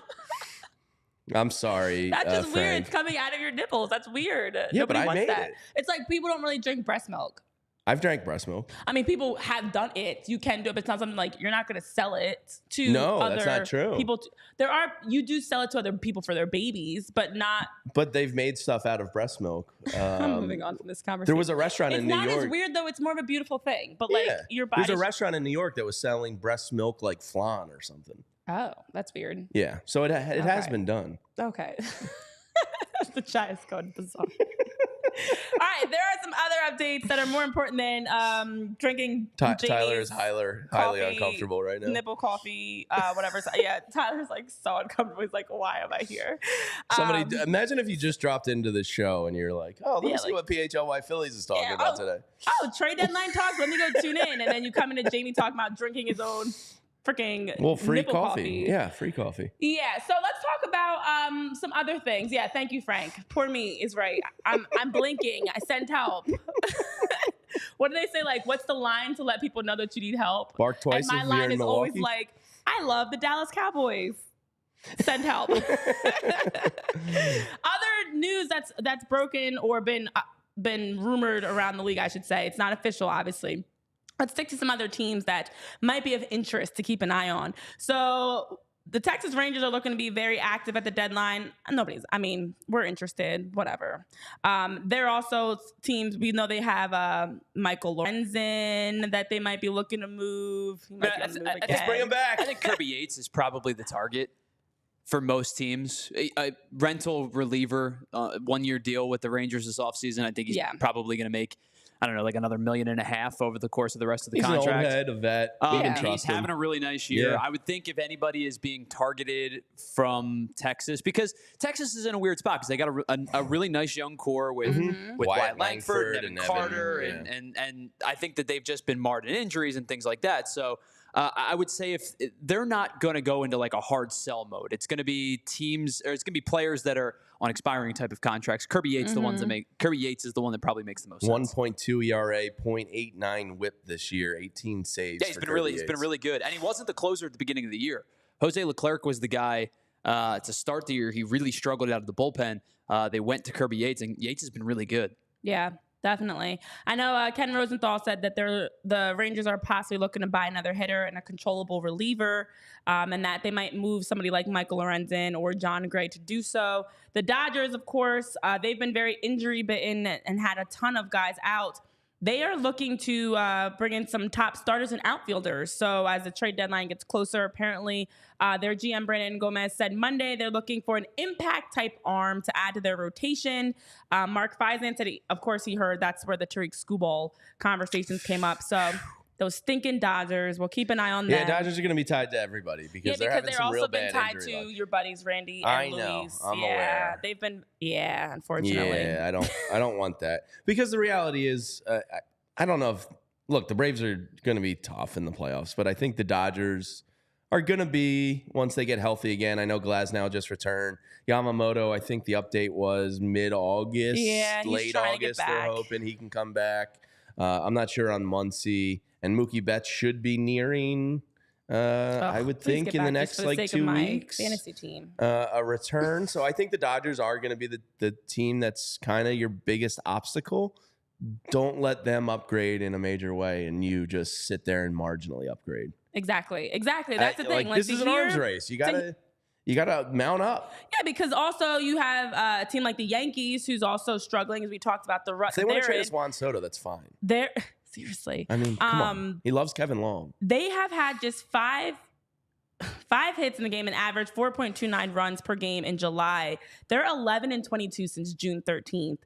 I'm sorry. That's just Frank. weird. It's coming out of your nipples. That's weird. Yeah, Nobody but I wants made that. it. It's like people don't really drink breast milk. I've drank breast milk. I mean, people have done it. You can do it, but it's not something like you're not going to sell it to other that's not true. People. You do sell it to other people for their babies, but not. But they've made stuff out of breast milk. I'm moving on from this conversation. There was a restaurant in New York. It's not as weird though. It's more of a beautiful thing. But your body. There's a restaurant in New York that was selling breast milk like flan or something. Oh, that's weird. Yeah, so it has been done. Okay. The chat is going bizarre. All right, there are some other updates that are more important than drinking. Tyler is highly uncomfortable right now. Nipple coffee, whatever. Yeah, Tyler's so uncomfortable. He's like, "Why am I here?" Somebody, imagine if you just dropped into the show and you're like, "Oh, let me see what PHLY Phillies is talking about today." Oh, trade deadline talk. Let me go tune in, and then you come into Jamie talking about drinking his own freaking free coffee. Yeah, free coffee. Yeah, so let's talk about some other things. Yeah, thank you, Frank. Poor me is right. I'm blinking. I sent help. What do they say? What's the line to let people know that you need help? Bark twice. And my line is always I love the Dallas Cowboys. Send help. Other news that's broken or been rumored around the league, I should say. It's not official, obviously. Let's stick to some other teams that might be of interest to keep an eye on. So the Texas Rangers are looking to be very active at the deadline. We're interested, whatever. They're also teams, we know they have Michael Lorenzen that they might be looking to move. Let's bring him back. I think Kirby Yates is probably the target for most teams. A rental reliever, 1-year deal with the Rangers this offseason. I think he's probably going to make, another $1.5 million over the course of the rest of the contract. He's an old head, a vet. And he's having a really nice year. Yeah. I would think if anybody is being targeted from Texas, because Texas is in a weird spot because they got a really nice young core with Wyatt Langford and Evan Carter, and I think that they've just been marred in injuries and things like that. So I would say if they're not going to go into like a hard sell mode, it's going to be teams, or it's going to be players that are on expiring type of contracts. Kirby Yates, Kirby Yates is the one that probably makes the most sense. 1.2 ERA, 0.89 WHIP this year, 18 saves. Yeah, he's been really good, and he wasn't the closer at the beginning of the year. Jose Leclerc was the guy to start the year. He really struggled out of the bullpen. They went to Kirby Yates, and Yates has been really good. Yeah, definitely. I know Ken Rosenthal said that the Rangers are possibly looking to buy another hitter and a controllable reliever, and that they might move somebody like Michael Lorenzen or John Gray to do so. The Dodgers, of course, they've been very injury bitten and had a ton of guys out. They are looking to bring in some top starters and outfielders. So as the trade deadline gets closer, apparently their GM, Brandon Gomez, said Monday they're looking for an impact-type arm to add to their rotation. Mark Feisan said, of course, he heard that's where the Tariq Skubal conversations came up. So those stinking Dodgers, we'll keep an eye on them. Yeah, Dodgers are going to be tied to everybody because they're having some real bad injury luck. They're also been tied to your buddies Randy and Luis. I know, I'm aware. They've been, unfortunately. Yeah, I don't want that because the reality is, I don't know if look, the Braves are going to be tough in the playoffs, but I think the Dodgers are going to be once they get healthy again. I know Glasnow just returned. Yamamoto, I think the update was mid-August, late August. They're hoping he can come back. I'm not sure on Muncy. And Mookie Betts should be nearing, I would think, in the next like 2 weeks. Fantasy team. A return. So I think the Dodgers are going to be the team that's kind of your biggest obstacle. Don't let them upgrade in a major way, and you just sit there and marginally upgrade. Exactly. That's the thing. This is an arms race. You gotta mount up. Yeah, because also you have a team like the Yankees, who's also struggling, as we talked about the rut. If they want to trade Juan Soto, that's fine. Seriously. I mean, come on. He loves Kevin Long. They have had just five hits in the game and average 4.29 runs per game in July. They're 11-22 since June 13th.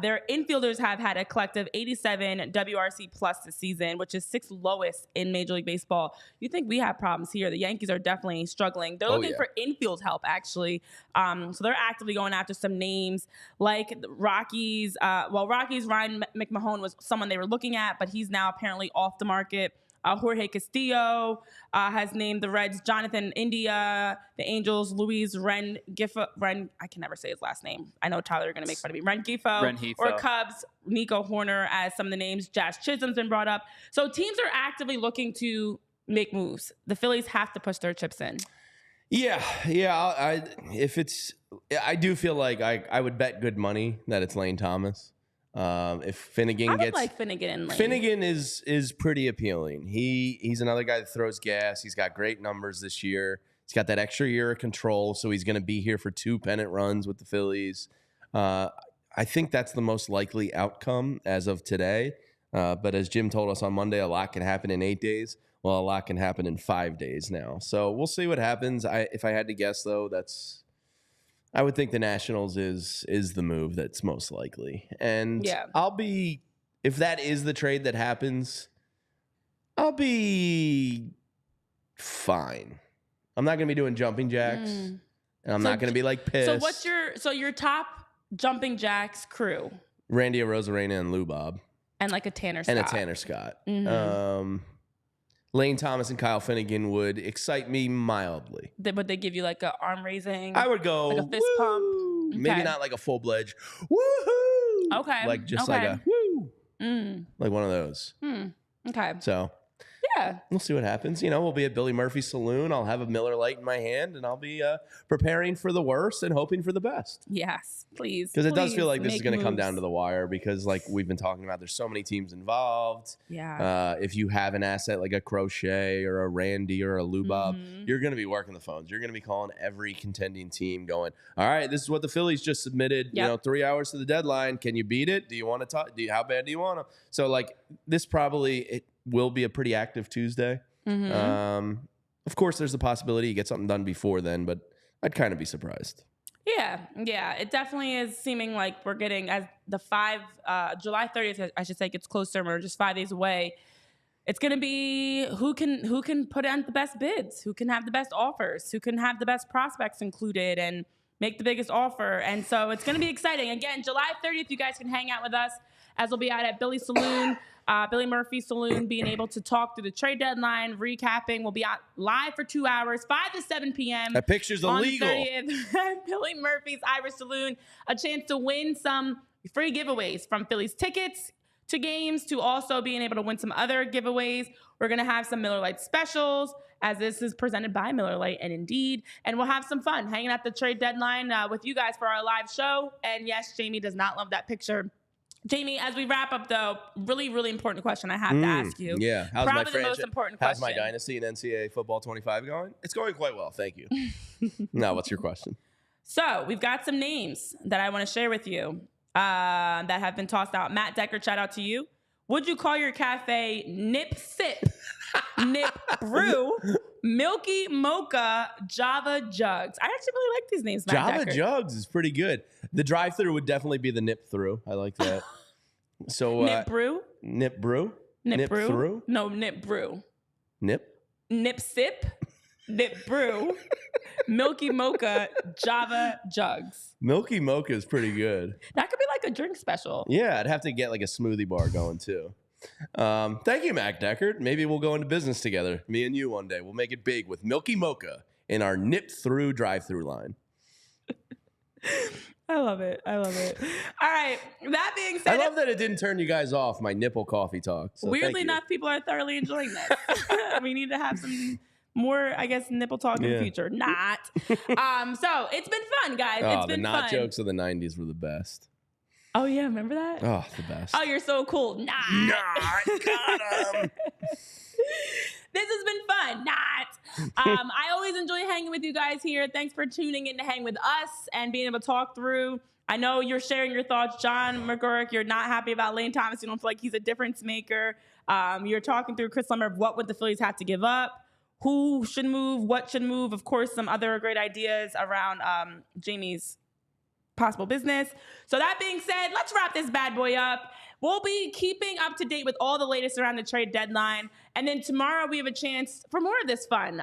Their infielders have had a collective 87 WRC plus this season, which is 6th lowest in Major League Baseball. You think we have problems here? The Yankees are definitely struggling. They're looking for infield help, actually. So they're actively going after some names like the Rockies. Rockies, Ryan McMahon was someone they were looking at, but he's now apparently off the market. Jorge Castillo has named the Reds Jonathan India, the Angels Luis Rengifo. I can never say his last name. I know Tyler, you're going to make fun of me. Rengifo. Or Cubs, Nico Horner as some of the names. Jazz Chisholm's been brought up. So teams are actively looking to make moves. The Phillies have to push their chips in. Yeah. I do feel like I would bet good money that it's Lane Thomas. If Finnegan I would like Finnegan and Lane. Finnegan is pretty appealing. He's another guy that throws gas. He's got great numbers this year. He's got that extra year of control, so he's going to be here for 2 pennant runs with the Phillies. I think that's the most likely outcome as of today. But as Jim told us on Monday, a lot can happen in 8 days. Well, a lot can happen in 5 days now. So we'll see what happens. If I had to guess, though, I would think the Nationals is the move that's most likely. And if that is the trade that happens, I'll be fine. I'm not going to be doing jumping jacks. And I'm not going to be like pissed. So your top jumping jacks crew? Randy Arozarena and Lou Bob. And like a Tanner Scott. Mm-hmm. Lane Thomas and Kyle Finnegan would excite me mildly. Would they give you like an arm raising? I would go like a fist pump. Okay. Maybe not like a full-fledged woohoo. Okay. Like just like a woo. Like one of those. Okay. So yeah, we'll see what happens. We'll be at Billy Murphy's Saloon. I'll have a Miller Lite in my hand, and I'll be preparing for the worst and hoping for the best. Yes, please. Because it does feel like this is going to come down to the wire because, like we've been talking about, there's so many teams involved. Yeah. If you have an asset like a Crochet or a Randy or a Lubob, you're going to be working the phones. You're going to be calling every contending team going, all right, this is what the Phillies just submitted, 3 hours to the deadline. Can you beat it? Do you want to talk? How bad do you want to? So, like, this probably will be a pretty active Tuesday. Of course, there's a possibility you get something done before then, but I'd kind of be surprised. Yeah, it definitely is seeming like we're getting as the July 30th, I should say, gets closer. We're just 5 days away. It's going to be who can put in the best bids, who can have the best offers, who can have the best prospects included, and make the biggest offer. And so it's going to be exciting. Again, July 30th, you guys can hang out with us as we'll be out at Billy Saloon, Billy Murphy Saloon, being able to talk through the trade deadline, recapping. We'll be out live for 2 hours, 5 to 7 p.m. That picture's illegal. On the 30th at Billy Murphy's Irish Saloon. A chance to win some free giveaways from Phillies tickets to games to also being able to win some other giveaways. We're going to have some Miller Lite specials, as this is presented by Miller Lite and Indeed. And we'll have some fun hanging at the trade deadline with you guys for our live show. And yes, Jamie does not love that picture. Jamie, as we wrap up, though, really, really important question I have to ask you. Yeah. How's probably the most important question. How's my dynasty in NCAA football 25 going? It's going quite well. Thank you. Now, what's your question? So we've got some names that I want to share with you that have been tossed out. Matt Deckard, shout out to you. Would you call your cafe Nip Sip, Nip Brew, Milky Mocha, Java Jugs? I actually really like these names, Matt Java Deckard. Jugs is pretty good. The drive-through would definitely be the Nip Through. I like that. So Nip Brew? Nip Brew? Nip Brew? Through? No, Nip Brew. Nip? Nip Sip, Nip Brew, Milky Mocha, Java Jugs. Milky Mocha is pretty good. That could be like a drink special. Yeah, I'd have to get like a smoothie bar going too. Thank you, Mac Deckard. Maybe we'll go into business together, me and you one day. We'll make it big with Milky Mocha in our Nip Through drive-through line. I love it. I love it. All right. That being said, I love that it didn't turn you guys off, my nipple coffee talk. So weirdly enough, people are thoroughly enjoying this. We need to have some more, I guess, nipple talk in the future. Not. So it's been fun, guys. It's been the not fun. jokes of the 90s were the best. Oh, yeah. Remember that? Oh, the best. Oh, you're so cool. Not. Got him. This has been fun. Not. I always enjoy hanging with you guys here. Thanks for tuning in to hang with us and being able to talk through. I know you're sharing your thoughts. John McGurk, you're not happy about Lane Thomas. You don't feel like he's a difference maker. You're talking through Chris Lumber of what would the Phillies have to give up, who should move, what should move. Of course, some other great ideas around Jamie's possible business. So that being said, let's wrap this bad boy up. We'll be keeping up to date with all the latest around the trade deadline. And then tomorrow we have a chance for more of this fun.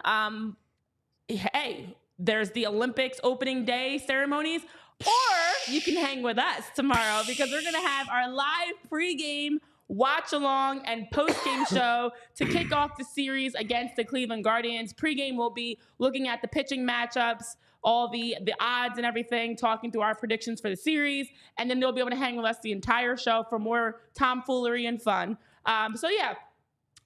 Hey, there's the Olympics opening day ceremonies, or you can hang with us tomorrow because we're going to have our live pregame watch along and post-game show to kick off the series against the Cleveland Guardians. Pregame will be looking at the pitching matchups, all the odds and everything, talking through our predictions for the series. And then they'll be able to hang with us the entire show for more tomfoolery and fun. So yeah,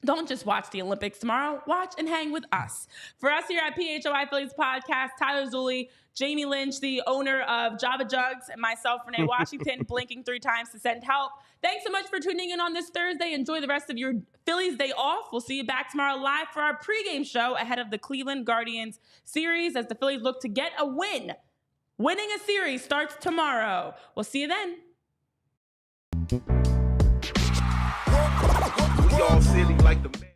don't just watch the Olympics tomorrow. Watch and hang with us. For us here at PHLY Phillies Podcast, Tyler Zulli, Jamie Lynch, the owner of Java Jugs, and myself, Renee Washington, blinking 3 times to send help. Thanks so much for tuning in on this Thursday. Enjoy the rest of your Phillies day off. We'll see you back tomorrow live for our pregame show ahead of the Cleveland Guardians series as the Phillies look to get a win. Winning a series starts tomorrow. We'll see you then. We all silly like the man.